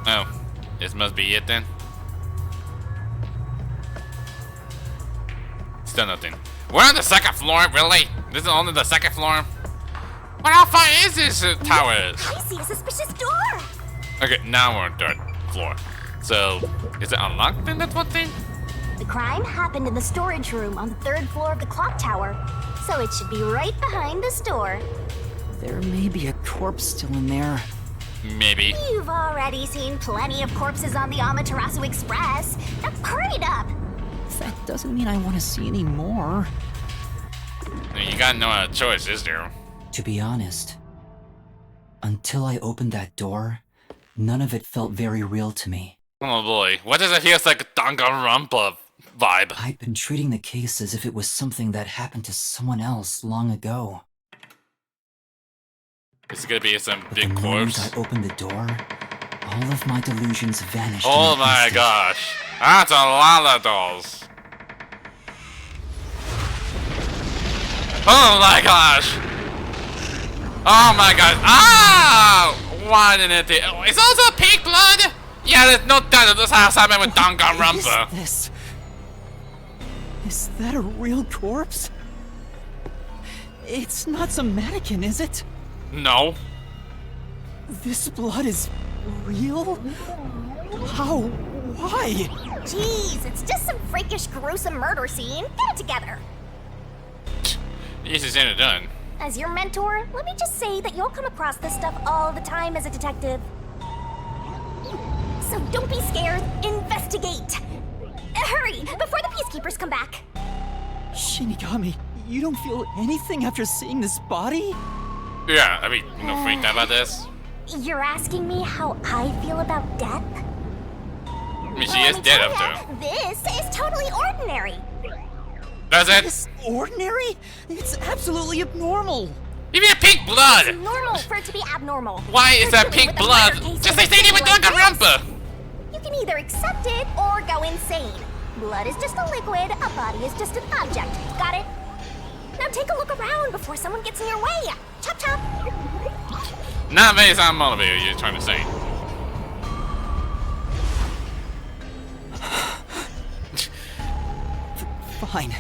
Oh, this must be it then. Still nothing. We're on the 2nd floor, really? This is only the 2nd floor? What how far is this tower? I see a suspicious door! Okay, now we're on 3rd floor. So, is it unlocked then, that's one thing? The crime happened in the storage room on the 3rd floor of the clock tower, so it should be right behind the store. There may be a corpse still in there. Maybe. You've already seen plenty of corpses on the Amaterasu Express. Now hurry it up! That doesn't mean I want to see any more. You got no other choice, is there? To be honest, until I opened that door, none of it felt very real to me. Oh boy, what does it feel like a Danganronpa vibe? I'd been treating the case as if it was something that happened to someone else long ago. It's gonna be some But big the moment corpse. I opened the door, all of my delusions vanished. Oh in an my instant. gosh. That's a lot of dolls. Oh my gosh. Oh my gosh. Ah! Why didn't it? It's also pink blood? Yeah, there's no doubt that this has happened with Danganronpa. What is this? Is that a real corpse? It's not some mannequin, is it? No. This blood is real? How? Why? Jeez, it's just some freakish, gruesome murder scene. Get it together. This is it done. As your mentor, let me just say that you'll come across this stuff all the time as a detective. So don't be scared. Investigate. Hurry, before the Peacekeepers come back. Shinigami, you don't feel anything after seeing this body? Yeah, I mean, you know, freaked out about this. You're asking me how I feel about death? I mean, she is dead after. This is totally ordinary. Does it? It's ordinary? It's absolutely abnormal. Even pink blood! It's normal for it to be abnormal. Why is that Particularly pink with a blood? murder case Just of like they did with like Danganronpa! this. You can either accept it or go insane. Blood is just a liquid, a body is just an object. Got it? Now take a look around before someone gets in your way. Chop chop. Not based on motivator, you're trying to say. Fine.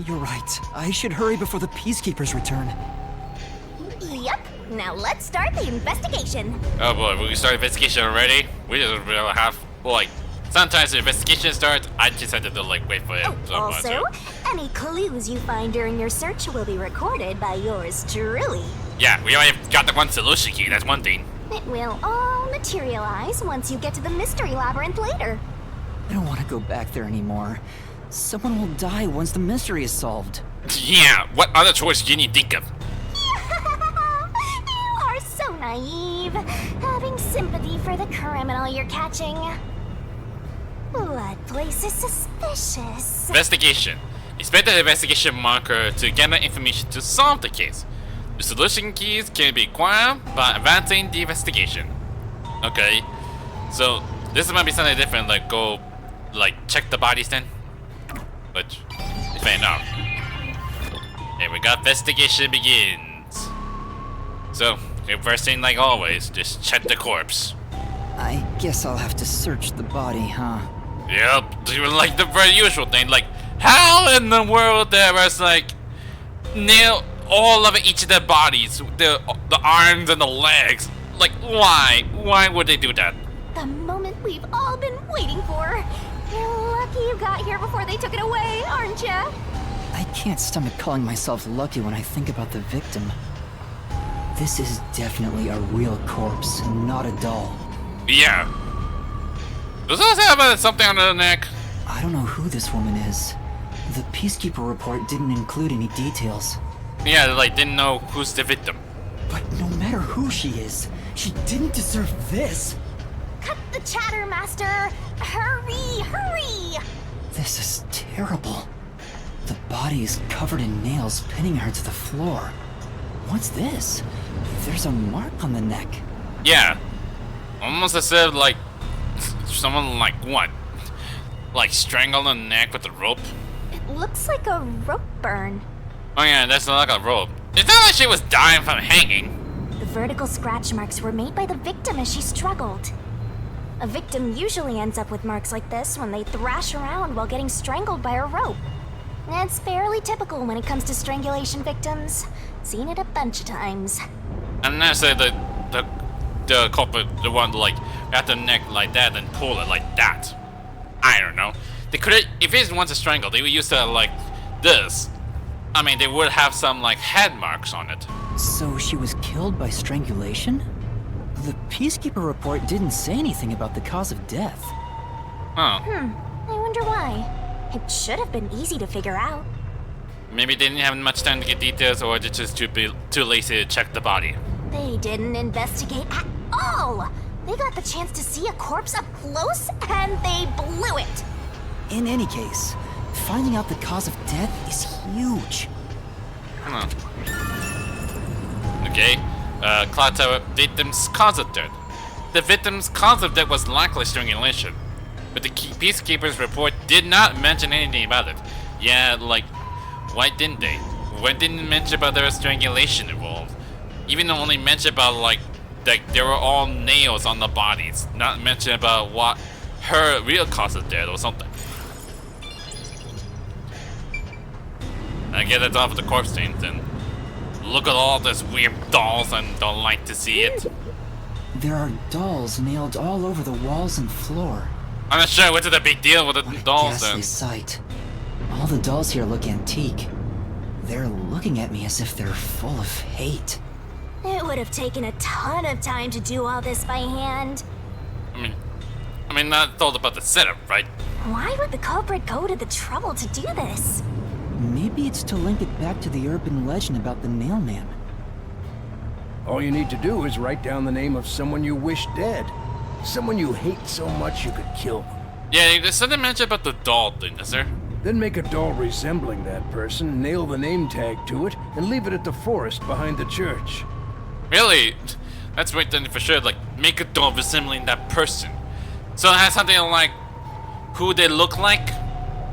You're right. I should hurry before the Peacekeepers return. Yep. Now let's start the investigation. Oh boy, we start investigation already? We just really have, like, sometimes the investigation starts, I just had to, like, wait for it. Also, any clues you find during your search will be recorded by yours truly. Yeah, we only got the one solution key, that's one thing. It will all materialize once you get to the mystery labyrinth later. I don't want to go back there anymore. Someone will die once the mystery is solved. Yeah, what other choice can you think of? You are so naive, having sympathy for the criminal you're catching. What place is suspicious? Investigation. Expect the investigation marker to gather information to solve the case. The solution keys can be acquired by advancing the investigation. Okay, so this might be something different, like go, like check the bodies then. Which is fair enough. Here we got investigation begins. So, the first thing like always, just check the corpse. I guess I'll have to search the body, huh? Yep, doing like the very usual thing, like how in the world there was like nail all of each of their bodies, the arms and the legs. Like why? Why would they do that? The moment we've all been waiting for. You're lucky you got here before they took it away, aren't ya? I can't stomach calling myself lucky when I think about the victim. This is definitely a real corpse, not a doll. Yeah. Does this have something on the neck? I don't know who this woman is. The Peacekeeper report didn't include any details. Yeah, like didn't know who's the victim. But no matter who she is, she didn't deserve this. Cut the chatter, Master! Hurry, hurry! This is terrible. The body is covered in nails pinning her to the floor. What's this? There's a mark on the neck. Yeah. Almost as if like someone like what? Like strangled on the neck with a rope? It looks like a rope burn. Oh yeah, that's not like a rope. It's not like she was dying from hanging. The vertical scratch marks were made by the victim as she struggled. A victim usually ends up with marks like this when they thrash around while getting strangled by a rope. It's fairly typical when it comes to strangulation victims. Seen it a bunch of times. And then say the culprit, the one like at the neck like that and pull it like that. I don't know. They could, if it wants to strangle, they would use that like this. I mean, they would have some like head marks on it. So she was killed by strangulation? The Peacekeeper report didn't say anything about the cause of death. Huh. I wonder why. It should have been easy to figure out. Maybe they didn't have much time to get details, or they're just too lazy to check the body. They didn't investigate at all! They got the chance to see a corpse up close, and they blew it! In any case, finding out the cause of death is huge. Huh. Okay. Cloud Tower, victim's cause of death. The victim's cause of death was likely strangulation, but the Peacekeeper's report did not mention anything about it. Yeah, like, why didn't they? Why didn't they mention about there was strangulation involved? Even only mention about like there were all nails on the bodies, not mention about what her real cause of death or something. I get it off of the corpse things and look at all this weird dolls and don't like to see it. There are dolls nailed all over the walls and floor. I'm not sure what's the big deal with the dolls Ghastly then. sight. All the dolls here look antique. They're looking at me as if they're full of hate. It would have taken a ton of time to do all this by hand. I mean, not all about the setup, right? Why would the culprit go to the trouble to do this? Maybe it's to link it back to the urban legend about the Nailman. All you need to do is write down the name of someone you wish dead. Someone you hate so much you could kill them. Yeah, there's something mentioned about the doll thing, is there? Then make a doll resembling that person, nail the name tag to it, and leave it at the forest behind the church. Really? That's right then for sure, like, make a doll resembling that person. So it has something like who they look like?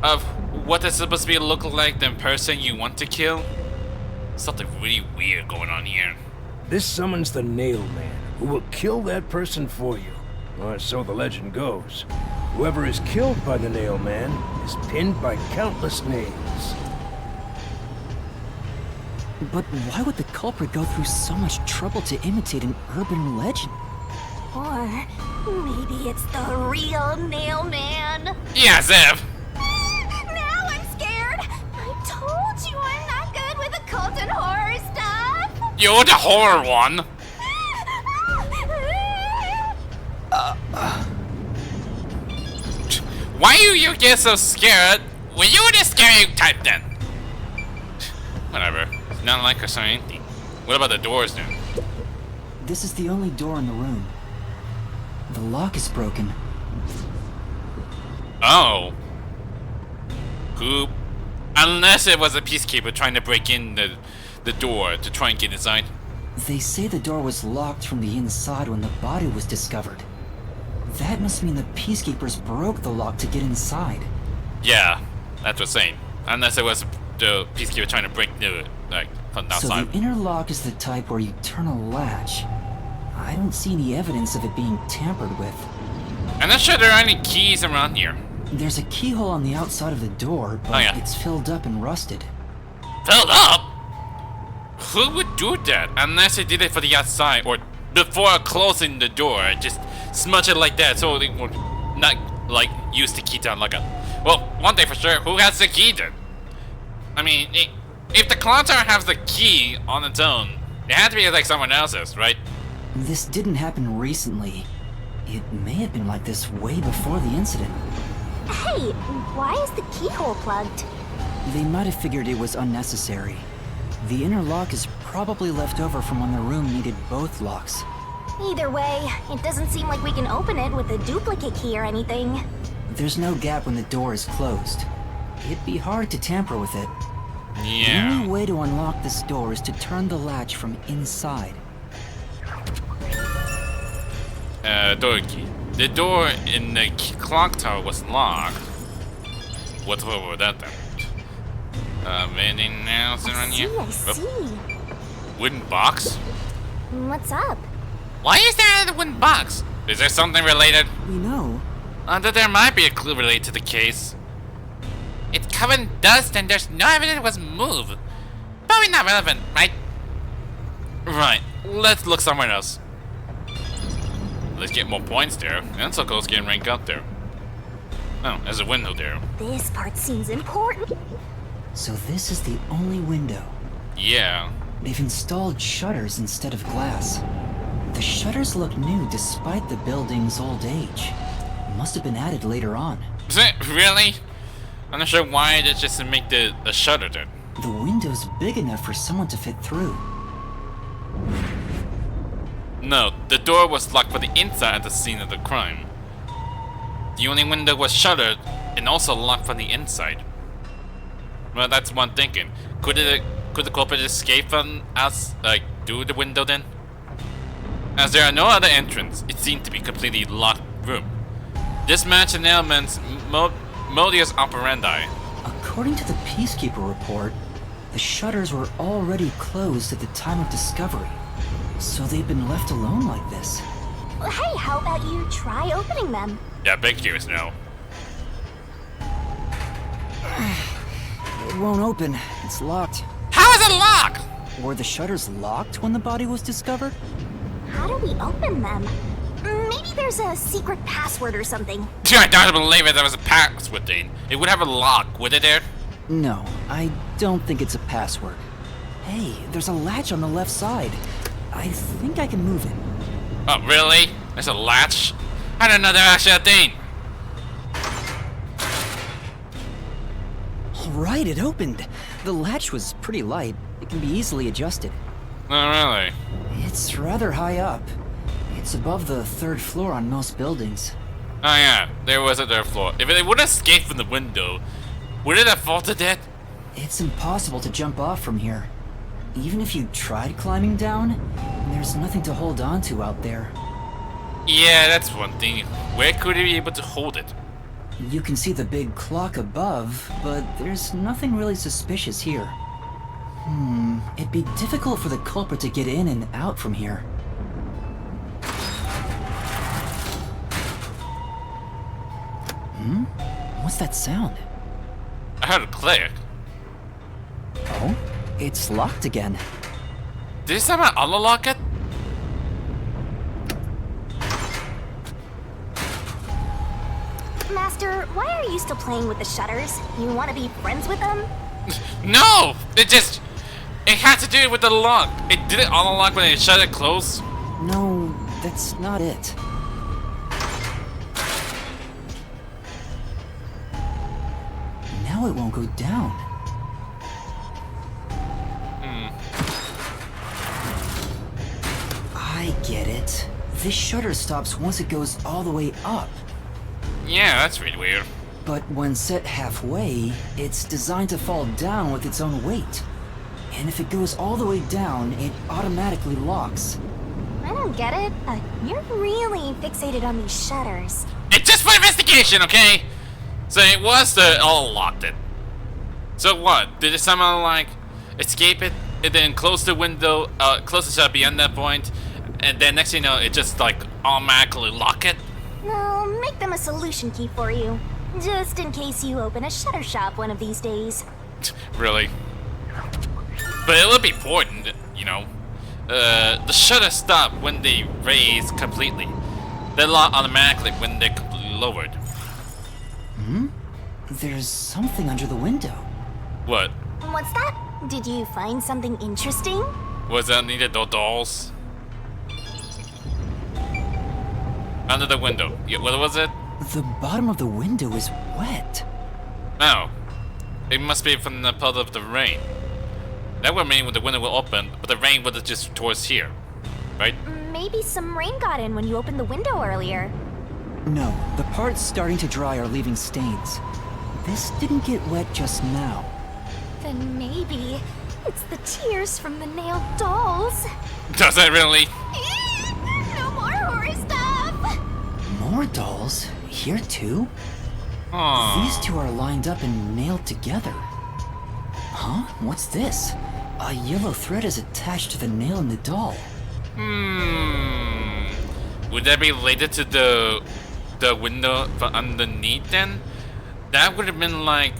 Of what they're supposed to be look like than person you want to kill? Something really weird going on here. This summons the Nail Man, who will kill that person for you. Or so the legend goes. Whoever is killed by the Nail Man is pinned by countless nails. But why would the culprit go through so much trouble to imitate an urban legend? Or maybe it's the real Nail Man. Yeah, Zev. Now I'm scared. I told you I'm not good with occult and horror stuff. You're the horror one. Why you get so scared? Well, you the scary type then. Whatever. It's not like us or anything. What about the doors then? This is the only door in the room. The lock is broken. Oh. Who? Unless it was a peacekeeper trying to break in the door to try and get inside. They say the door was locked from the inside when the body was discovered. That must mean the peacekeepers broke the lock to get inside. Yeah, that's what I'm saying. Unless it was the peacekeeper trying to break the, like, from the So outside. the inner lock is the type where you turn a latch. I don't see any evidence of it being tampered with. I'm not sure there are any keys around here. There's a keyhole on the outside of the door, but it's filled up and rusted. Filled up? Who would do that? Unless they did it for the outside or before closing the door, just smudge it like that so they would not like use the key to unlock it. Well, one thing for sure, who has the key then? I mean, if the clock tower has the key on its own, it had to be like someone else's, right? This didn't happen recently. It may have been like this way before the incident. Hey, why is the keyhole plugged? They might have figured it was unnecessary. The inner lock is probably left over from when the room needed both locks. Either way, it doesn't seem like we can open it with a duplicate key or anything. There's no gap when the door is closed. It'd be hard to tamper with it. Yeah. The only way to unlock this door is to turn the latch from inside. Door key. The door in the clock tower was locked. What's over with that then? Anything else around here? I see. Wooden box? What's up? Why is there a wooden box? Is there something related? We know. That there might be a clue related to the case. It's covered in dust and there's no evidence it was moved. Probably not relevant, right? Right, let's look somewhere else. Let's get more points there. And so close getting ranked up there. Oh, there's a window there. This part seems important. So this is the only window. Yeah. They've installed shutters instead of glass. The shutters look new despite the building's old age. Must have been added later on. Is it really? I'm not sure why it's just to make the shutter then. The window's big enough for someone to fit through. No, the door was locked from the inside at the scene of the crime. The only window was shuttered and also locked from the inside. Well, that's one thinking. Could the culprit escape from us, like, through the window then? As there are no other entrance, it seemed to be a completely locked room. This matched an element's modus operandi. According to the Peacekeeper report, the shutters were already closed at the time of discovery. So they've been left alone like this. Hey, how about you try opening them? Yeah, big curious now. It won't open. It's locked. How is it locked? Were the shutters locked when the body was discovered? How do we open them? Maybe there's a secret password or something. I don't believe it. There was a password thing. It would have a lock, would it there? No, I don't think it's a password. Hey, there's a latch on the left side. I think I can move it. Oh, really? There's a latch? I didn't know there was actually a thing. Alright, it opened. The latch was pretty light. It can be easily adjusted. Oh, really? It's It's rather high up. It's above the 3rd floor on most buildings. Oh yeah, there was a 3rd floor. If it would have escaped from the window, would it have fallen to death? It's impossible to jump off from here. Even if you tried climbing down, there's nothing to hold on to out there. Yeah, that's one thing. Where could he be able to hold it? You can see the big clock above, but there's nothing really suspicious here. It'd be difficult for the culprit to get in and out from here. What's that sound? I heard a click. Oh? It's locked again. Did someone unlock it? Master, why are you still playing with the shutters? You want to be friends with them? No! It had to do with the lock. It didn't unlock when it shut it closed. No, that's not it. Now it won't go down. I get it. This shutter stops once it goes all the way up. Yeah, that's really weird. But when set halfway, it's designed to fall down with its own weight. And if it goes all the way down, it automatically locks. I don't get it. You're really fixated on these shutters. It's just for investigation, okay? So it was the unlocked it. So what? Did it somehow like escape it and then close the window, close the shutter beyond that point, and then next thing you know, it just like automatically lock it? I'll make them a solution key for you, just in case you open a shutter shop one of these days. Really? But it would be important, you know. The shutter stop when they raise completely. They lock automatically when they're completely lowered. There's something under the window. What? What's that? Did you find something interesting? Was that needed the dolls? Under the window. Yeah, what was it? The bottom of the window is wet. Oh. It must be from the part of the rain. That would mean when the window will open, but the rain was just towards here. Right? Maybe some rain got in when you opened the window earlier. No, the parts starting to dry are leaving stains. This didn't get wet just now. Then maybe it's the tears from the nailed dolls. Does it really? No more horror stuff! More dolls? Here too? Aww. These two are lined up and nailed together. Huh? What's this? A yellow thread is attached to the nail in the doll. Would that be related to the window from underneath then? That would have been like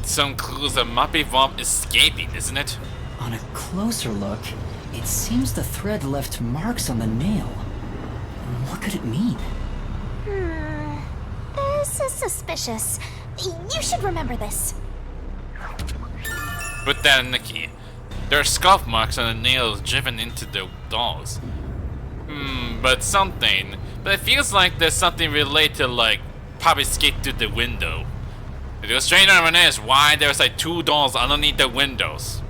some clues that might be involved escaping, isn't it? On a closer look, it seems the thread left marks on the nail. What could it mean? This is suspicious. You should remember this. Put that in the key. There are scuff marks on the nails driven into the dolls. But it feels like there's something related to like probably escaped through the window. The stranger on is why there's like 2 dolls underneath the windows.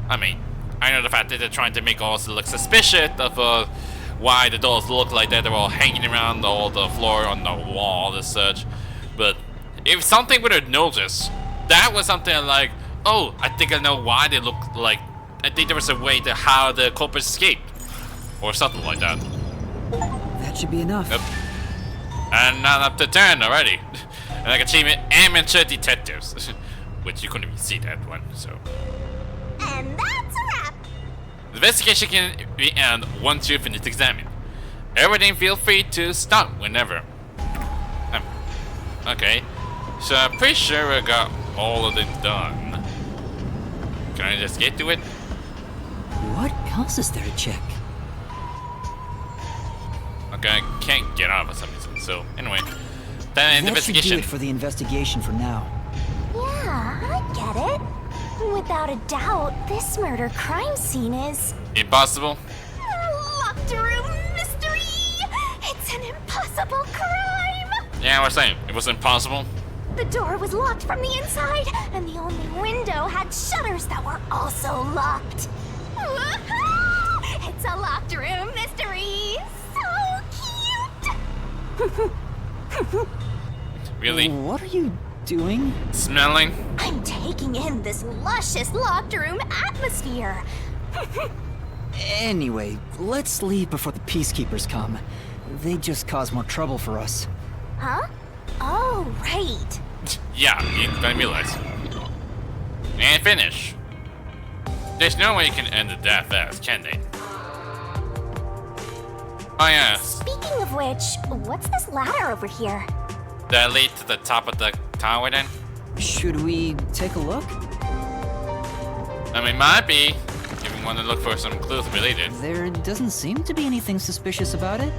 I mean, I know the fact that they're trying to make us look suspicious of why the dolls look like that. They're all hanging around all the floor on the wall and such. But if something would have noticed, that was something like, oh, I think I know why they look like. I think there was a way to how the culprit escaped, or something like that. That should be enough. Yep. And not up to 10 already. And like achievement, amateur detectives, which you couldn't even see that one. So. And that's a wrap. The investigation can be end once you finish examining. Everything, feel free to stop whenever. Okay, so I'm pretty sure I got all of them done. Can I just get to it? What else is there to check? Okay, I can't get out for some reason. So anyway, then That should do investigation. it for the investigation for now. Yeah, I get it. Without a doubt, this murder crime scene is Impossible. a locked room mystery. It's an impossible crime. Yeah, I was saying it was impossible. The door was locked from the inside, and the only window had shutters that were also locked. It's It's a locked room mystery. So cute. Really? What are you doing? Smelling? I'm taking in this luscious locked room atmosphere. Anyway, let's leave before the peacekeepers come. They just cause more trouble for us. Huh? Oh, right. Yeah, you didn't realize. And finish. There's no way you can end it that fast, can they? Oh yeah, Speaking of which, what's this ladder over here? that lead to the top of the tower then? Should we take a look? I mean, might be. If you want to look for some clues related. There doesn't seem to be anything suspicious about it.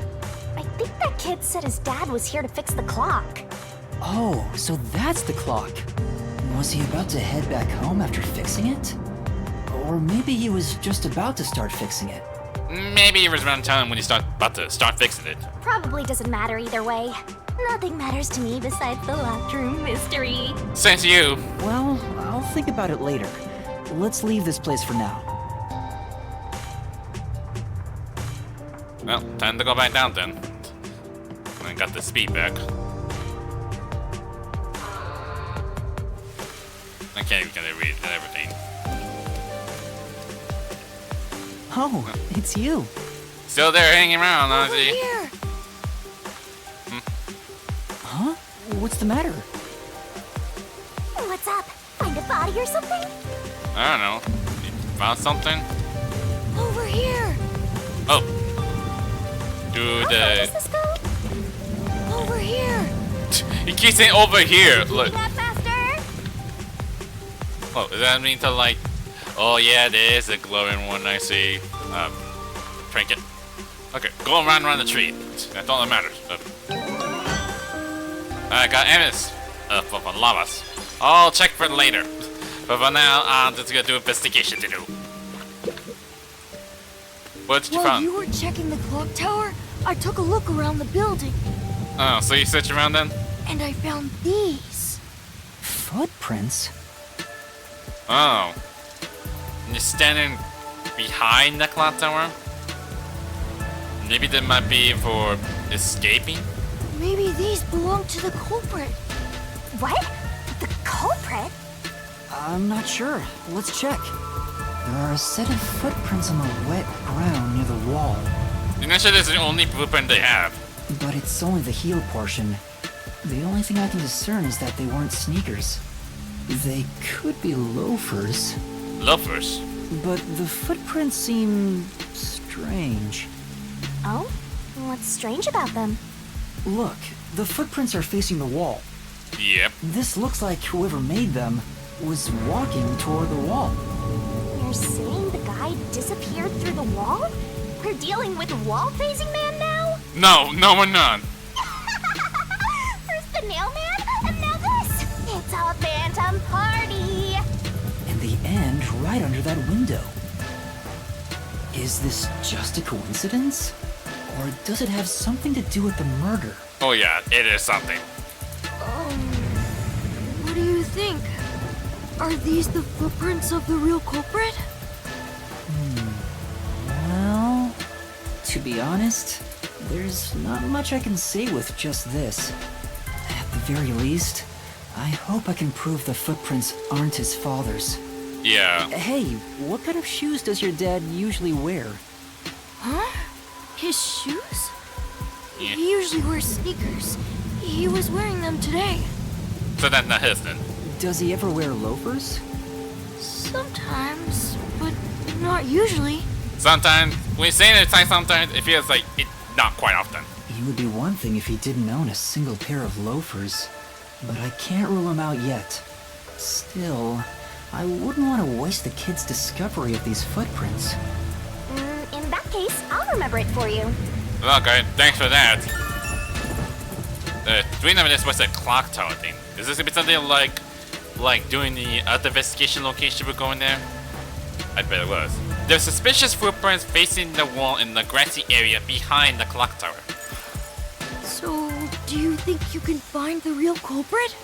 I think that kid said his dad was here to fix the clock. Oh, so that's the clock. Was he about to head back home after fixing it? Or maybe he was just about to start fixing it. Maybe it was around time when you about to start fixing it. Probably doesn't matter either way. Nothing matters to me besides the locked room mystery. Since you. Well, I'll think about it later. Let's leave this place for now. Well, time to go back down then. I got the speed back. I can't even gonna read everything. Oh, it's you. Still there hanging around, Over Ozzy. here. Huh? What's the matter? What's up? Find a body or something? I don't know. You found something? Over here. Oh. Do How far does this go? Over here. He keeps saying over here. Look. Keeping up, Master. Oh, does that mean to like? Oh yeah, there is a glowing one I see. Trinket. Okay, go around the tree. That's all that matters. I got enemies for lavas. I'll check for it later. But for now, I'm just gonna do investigation to do. What did you While find? you were checking the clock tower, I took a look around the building, Oh, so you search around then? and I found these. Footprints? Oh. And you're standing behind the clock tower? Maybe that might be for escaping? Maybe these belong to the culprit. What? The culprit? I'm not sure. Let's check. There are a set of footprints on the wet ground near the wall. You're not sure this is the only blueprint they have. But it's only the heel portion. The only thing I can discern is that they weren't sneakers. They could be loafers. Loafers? But the footprints seem strange. Oh? What's strange about them? Look, the footprints are facing the wall. Yep. This looks like whoever made them was walking toward the wall. You're saying the guy disappeared through the wall? We're dealing with a wall-facing man now? No, we're not. First the nail man, and now this! It's a phantom party! And the end right under that window. Is this just a coincidence? Or does it have something to do with the murder? Oh yeah, it is something. What do you think? Are these the footprints of the real culprit? Well, to be honest, there's not much I can say with just this. At the very least, I hope I can prove the footprints aren't his father's. Yeah. Hey, what kind of shoes does your dad usually wear? Huh? His shoes? Yeah. He usually wears sneakers. He was wearing them today. So that's not his then. Does he ever wear loafers? Sometimes, but not usually. Sometimes, when you say it's like sometimes, it feels like it not quite often. It would be one thing if he didn't own a single pair of loafers, but I can't rule him out yet. Still, I wouldn't want to waste the kid's discovery of these footprints. In that case, I'll remember it for you. Okay, thanks for that. The reason of this was the clock tower thing. Is this gonna be something like doing the other investigation location we're going there? I bet it was. There's suspicious footprints facing the wall in the grassy area behind the clock tower. So, do you think you can find the real culprit?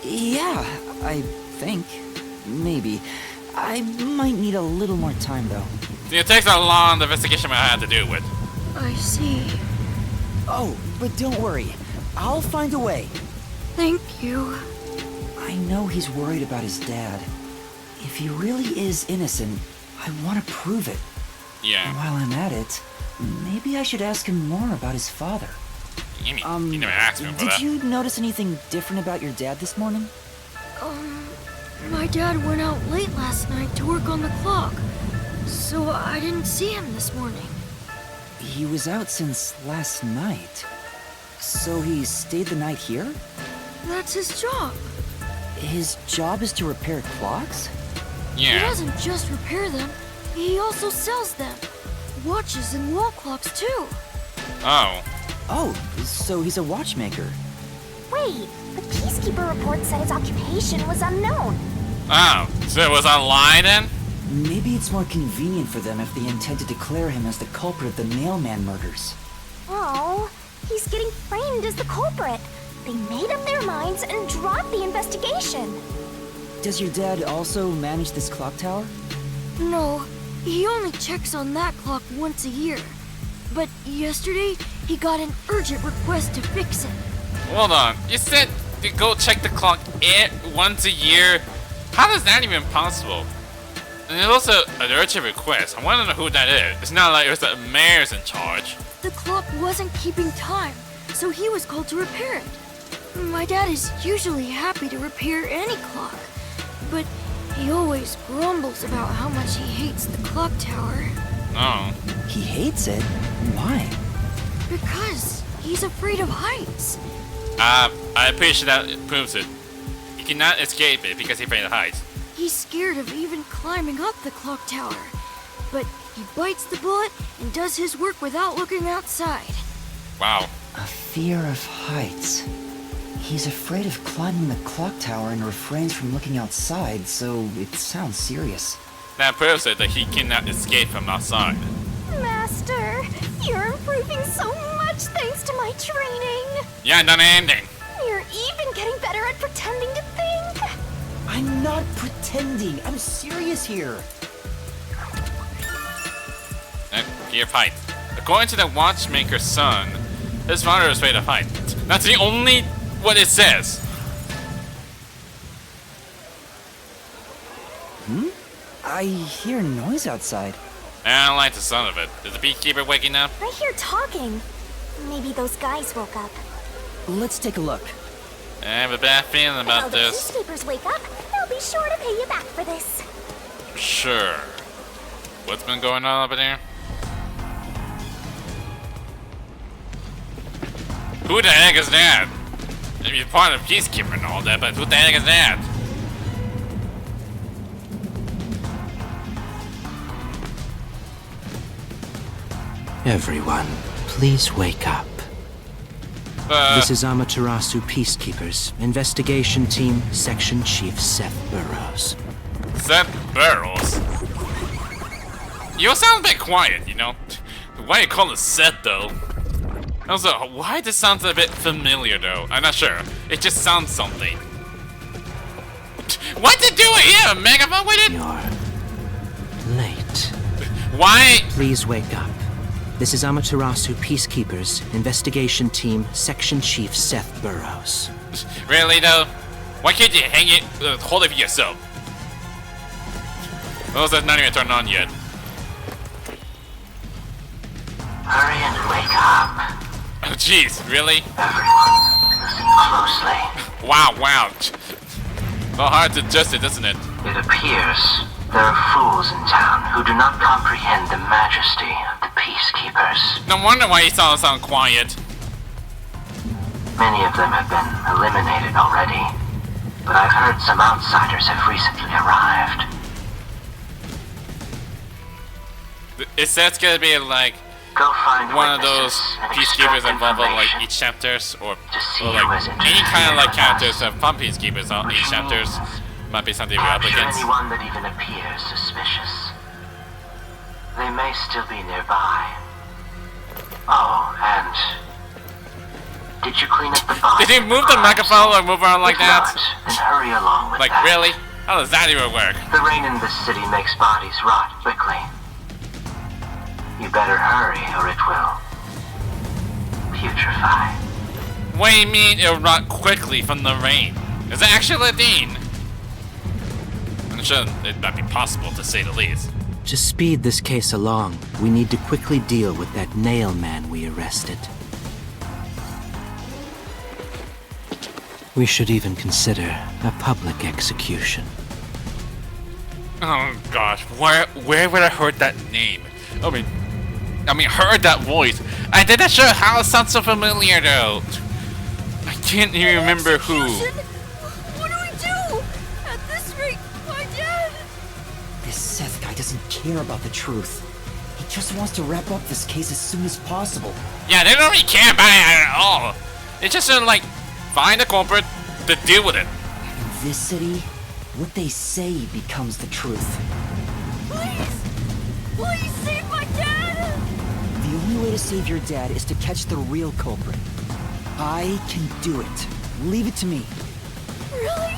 Yeah, I think. Maybe. I might need a little more time, though. It takes a long investigation I had to do with. I see. Oh, but don't worry. I'll find a way. Thank you. I know he's worried about his dad. If he really is innocent, I want to prove it. Yeah. And while I'm at it, maybe I should ask him more about his father. You never asked me about that. Did you notice anything different about your dad this morning? My dad went out late last night to work on the clock, so I didn't see him this morning. He was out since last night. So he stayed the night here? That's his job. His job is to repair clocks? He doesn't just repair them, he also sells them. Watches and wall clocks, too. Oh, so he's a watchmaker. Wait, the Peacekeeper report said his occupation was unknown. Oh, so it was a lie then? Maybe it's more convenient for them if they intend to declare him as the culprit of the Nailman murders. Oh, he's getting framed as the culprit. They made up their minds and dropped the investigation. Does your dad also manage this clock tower? No, he only checks on that clock once a year. But yesterday, he got an urgent request to fix it. Hold on, you said to go check the clock once a year? How is that even possible? And there's also an urgent request. I want to know who that is. It's not like the mayor's in charge. The clock wasn't keeping time, so he was called to repair it. My dad is usually happy to repair any clock, but he always grumbles about how much he hates the clock tower. Oh. He hates it? Why? Because he's afraid of heights. I'm pretty sure that proves it. He cannot escape it because he's afraid of heights. He's scared of even climbing up the clock tower. But he bites the bullet and does his work without looking outside. Wow. A fear of heights. He's afraid of climbing the clock tower and refrains from looking outside, so it sounds serious. That proves it that he cannot escape from outside. Master, you're improving so much thanks to my training. Yeah, done ending. You're even getting better at pretending to think. I'm not pretending. I'm serious here. Fear of height. According to the watchmaker's son, his father is afraid of height. That's the only what it says. I hear noise outside. I don't like the sound of it. Is the beekeeper waking up? I hear talking. Maybe those guys woke up. Let's take a look. I have a bad feeling about While this. the peacekeepers wake up, they'll be sure to pay you back for this. Sure. What's been going on over there? Who the heck is that? Maybe he's part of Peacekeeper and all that, but who the heck is that? Everyone, please wake up. This is Amaterasu Peacekeepers, Investigation Team, Section Chief Seth Burrows. Seth Burrows? You sound a bit quiet, you know? Why you call it Seth, though? Also, why this sounds a bit familiar, though? I'm not sure. It just sounds something. What's it doing here? A megaphone with it? You're late. Why? Please wake up. This is Amaterasu Peacekeepers, Investigation Team, Section Chief Seth Burrows. Really, though? Why can't you hang it, hold it for yourself? Those are not even turned on yet. Hurry and wake up. Oh, jeez, really? Everyone, listen closely. Wow. Well, hard to adjust it, doesn't it? It appears there are fools in town who do not comprehend the majesty of the Peacekeepers. No wonder why he sounds quiet. Many of them have been eliminated already, but I've heard some outsiders have recently arrived. Is that gonna be like Go find one of those Peacekeepers involved in like each chapters, or like any kind of like characters from Peacekeepers on each chapters? Might be something we're up Capture against. anyone that even appears suspicious. They may still be nearby. Oh, and did you clean up the body? Did he move the microphone or move around like If that? not, then hurry along with Like that. really? How does that even work? The rain in this city makes bodies rot quickly. better hurry or it will putrefy. What do you mean it'll rot quickly from the rain? Is it actually a Dean? I'm sure it might be possible to say the least. To speed this case along, we need to quickly deal with that nail man we arrested. We should even consider a public execution. Oh gosh, where would I heard that name? I mean, heard that voice. I did not sure how it sounds so familiar though. I can't even remember who. What do we do? At this rate, my dad... This Seth guy doesn't care about the truth. He just wants to wrap up this case as soon as possible. Yeah, they don't really care about it at all. It's just like, find the culprit, to deal with it. In this city, what they say becomes the truth. Please! Please save my dad! The only way to save your dad is to catch the real culprit. I can do it. Leave it to me. Really?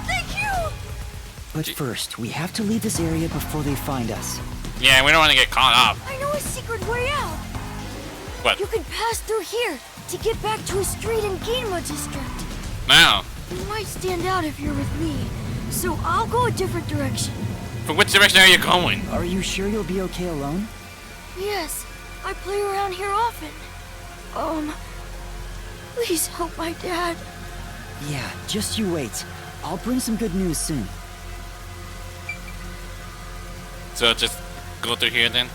Thank you! But first, we have to leave this area before they find us. Yeah, we don't want to get caught up. I know a secret way out. What? You can pass through here to get back to a street in Yuma district. Now. You might stand out if you're with me, so I'll go a different direction. For which direction are you going? Are you sure you'll be okay alone? Yes, I play around here often. Please help my dad. Yeah, just you wait. I'll bring some good news soon. So just go through here then?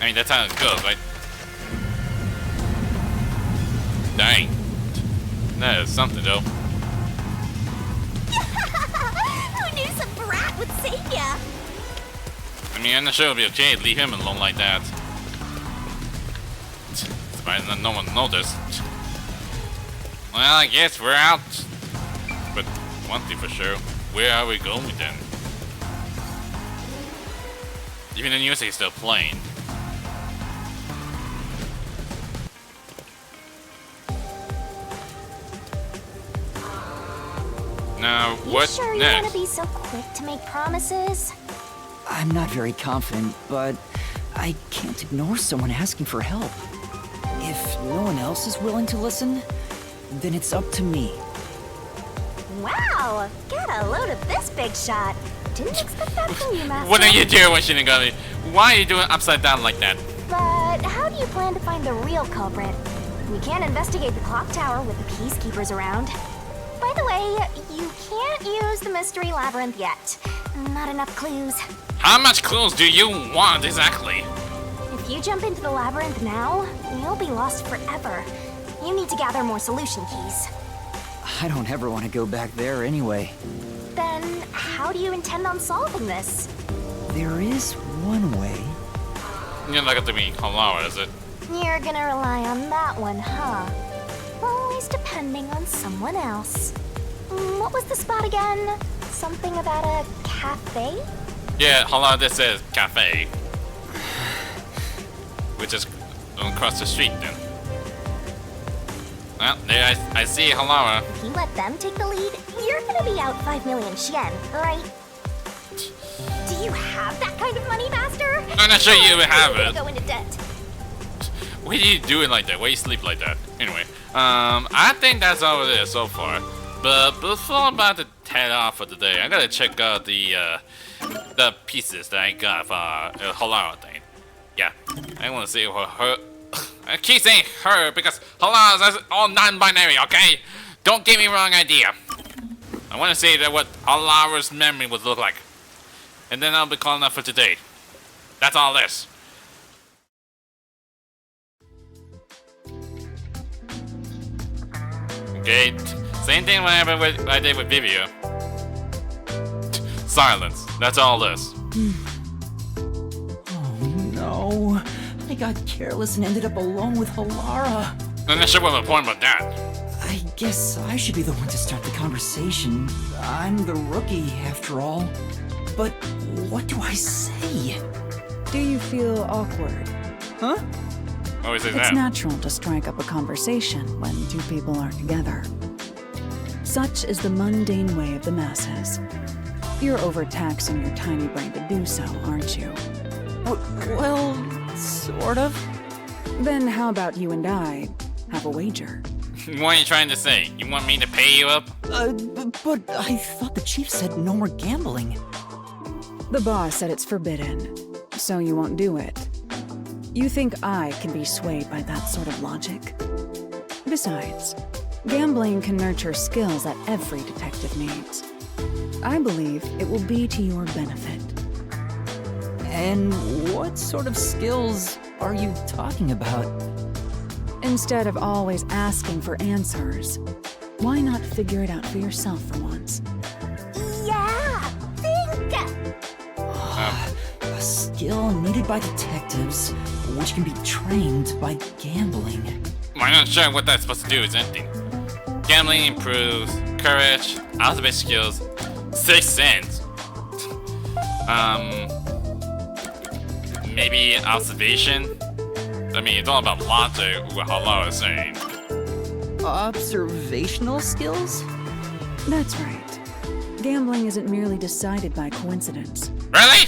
I mean, that's how it goes, right? Dang. That is something, though. Who knew some brat would save ya? I mean, I'm not sure it'll be okay to leave him alone like that. Surprised that no one noticed. Well, I guess we're out. But one thing for sure, where are we going then? Even the music is still playing. Now, what sure you next? want to be so quick to make promises? I'm not very confident, but I can't ignore someone asking for help. If no one else is willing to listen, then it's up to me. Wow! Get a load of this big shot. Didn't expect that from you, Master. What are you doing, Shinigami? Why are you doing upside down like that? But how do you plan to find the real culprit? We can't investigate the clock tower with the peacekeepers around. By the way, you can't use the mystery labyrinth yet. Not enough clues. How much clues do you want exactly? If you jump into the labyrinth now, you'll be lost forever. You need to gather more solution keys. I don't ever want to go back there anyway. Then, how do you intend on solving this? There is one way. You're not gonna be Halara, is it? You're gonna rely on that one, huh? Always depending on someone else. What was the spot again? Something about a cafe? Yeah, Halara, this is cafe. Which is across the street then. Well, there I see Halara. If you let them take the lead, you're gonna be out 5 million yen, right? Do you have that kind of money, Master? I'm not sure you even have You're it. gonna go into debt. What are you doing like that? Why you sleep like that? Anyway, I think that's all it is so far. But before I'm about to head off for today, I gotta check out the pieces that I got for Halara thing. Yeah, I wanna see what her. I keep saying her because Halara's all non-binary, okay? Don't give me wrong idea. I wanna see that what Halara's memory would look like. And then I'll be calling up for today. That's all this. Okay, same thing what happened with I did with Vivia. Silence. That's all this. Oh no. I got careless and ended up alone with Halara. I'm not sure what my point about that. I guess I should be the one to start the conversation. I'm the rookie, after all. But what do I say? Do you feel awkward? Huh? Always say It's that. natural to strike up a conversation when two people are together. Such is the mundane way of the masses. You're overtaxing your tiny brain to do so, aren't you? Well, sort of. Then how about you and I have a wager? What are you trying to say? You want me to pay you up? But I thought the chief said no more gambling. The boss said it's forbidden, so you won't do it. You think I can be swayed by that sort of logic? Besides, gambling can nurture skills that every detective needs. I believe it will be to your benefit. And what sort of skills are you talking about? Instead of always asking for answers, why not figure it out for yourself for once? Yeah, think! A skill needed by detectives, which can be trained by gambling. I'm not sure what that's supposed to do is anything. Gambling improves courage, alphabet skills, 6 cents. Maybe observation? I mean, it's all about logic, what Halara is saying. Observational skills? That's right. Gambling isn't merely decided by coincidence. Really?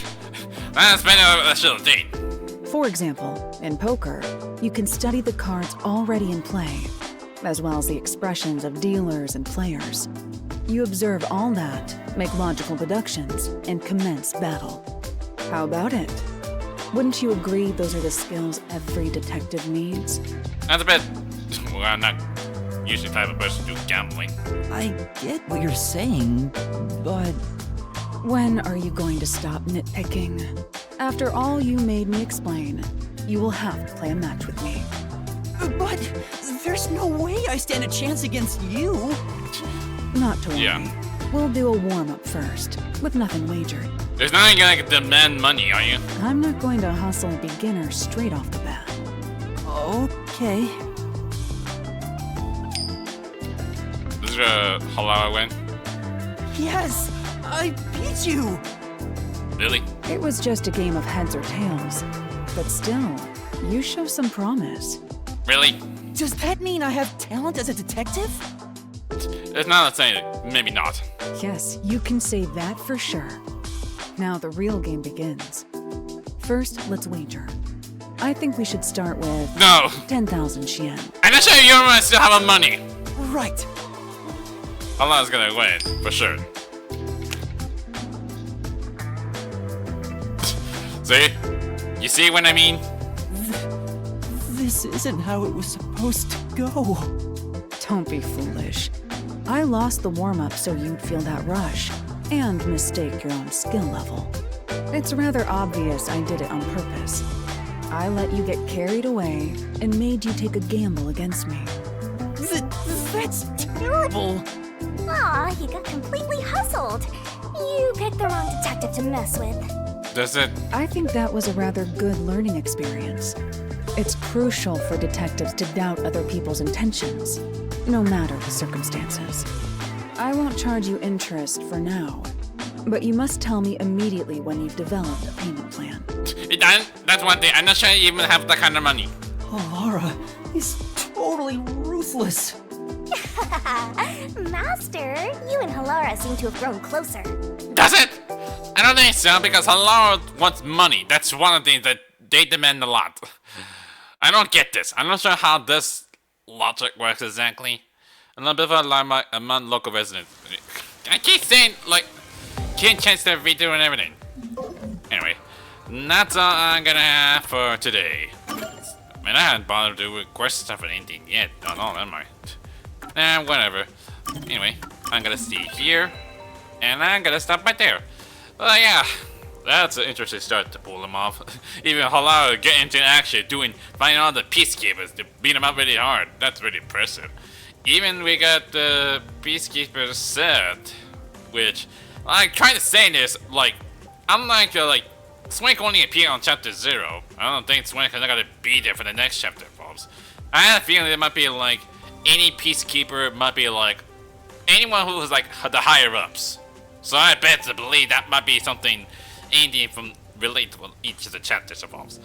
That's better than that should have done. For example, in poker, you can study the cards already in play, as well as the expressions of dealers and players. You observe all that, make logical deductions, and commence battle. How about it? Wouldn't you agree those are the skills every detective needs? That's a bit... Well, I'm not usually the type of person to do gambling. I get what you're saying, but... When are you going to stop nitpicking? After all you made me explain, you will have to play a match with me. But there's no way I stand a chance against you. Not to worry. Yeah. We'll do a warm-up first, with nothing wagered. There's not gonna demand money, are you? I'm not going to hustle a beginner straight off the bat. Okay. This is a Halara win. Yes! I beat you! Really? It was just a game of heads or tails. But still, you show some promise. Really? Does that mean I have talent as a detective? It's not the same. Maybe not. Yes, you can say that for sure. Now the real game begins. First, let's wager. I think we should start with... No! 10,000 Yen. I'm not sure Yuma still have money. Right. Halara's gonna win, for sure. See? You see what I mean? This isn't how it was supposed to go. Don't be foolish. I lost the warm-up so you'd feel that rush, and mistake your own skill level. It's rather obvious I did it on purpose. I let you get carried away and made you take a gamble against me. That's terrible! Aw, you got completely hustled. You picked the wrong detective to mess with. Does it? I think that was a rather good learning experience. It's crucial for detectives to doubt other people's intentions, no matter the circumstances. I won't charge you interest for now, but you must tell me immediately when you've developed a payment plan. That's one thing. I'm not sure you even have that kind of money. Halara is totally ruthless. Master, you and Halara seem to have grown closer. Does it? I don't think so, because Halara wants money. That's one of the things that they demand a lot. I don't get this. I'm not sure how this logic works exactly. I'm a bit of a limelight among local residents. I keep saying, like, can't chance their veto and everything. Anyway, that's all I'm gonna have for today. I mean, I haven't bothered to request stuff or anything yet. Oh, no, never mind. Whatever. Anyway, I'm gonna stay here, and I'm gonna stop right there. Well, yeah, that's an interesting start to pull them off. Even Halara get into action, finding all the peacekeepers to beat them up really hard. That's really impressive. Even we got the peacekeepers set, which I'm trying to say this, like, unlike Swank only appeared on chapter 0. I don't think Swank is not gonna be there for the next chapter, folks. I have a feeling it might be like any peacekeeper might be like anyone who was like the higher ups. So I bet to believe that might be something anything from related to each of the chapters involves.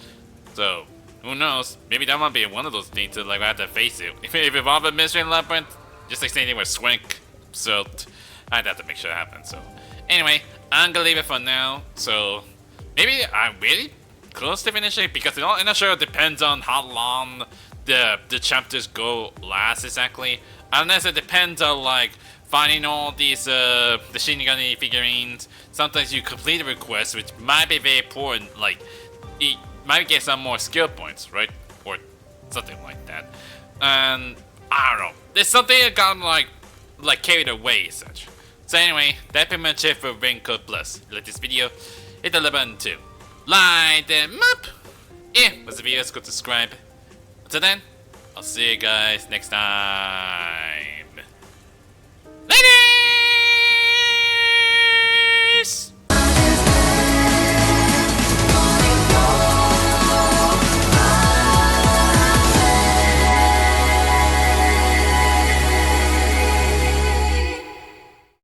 So who knows? Maybe that might be one of those things that like I have to face it. If it involves a mystery labyrinth, just like same thing with Swank. So I'd have to make sure it happens. So Anyway, I'm gonna leave it for now. So maybe I'm really close to finishing because I'm not sure. It depends on how long the chapters go last exactly. Unless it depends on like finding all these the Shinigami figurines. Sometimes you complete a request, which might be very important. Like you might get some more skill points, right? Or something like that. And I don't know. There's something that got like carried away as such. So anyway, that's pretty much it for Ring Code Plus. If you like this video, hit the like button to light them up. If it was the video, go subscribe. Until then, I'll see you guys next time. Later!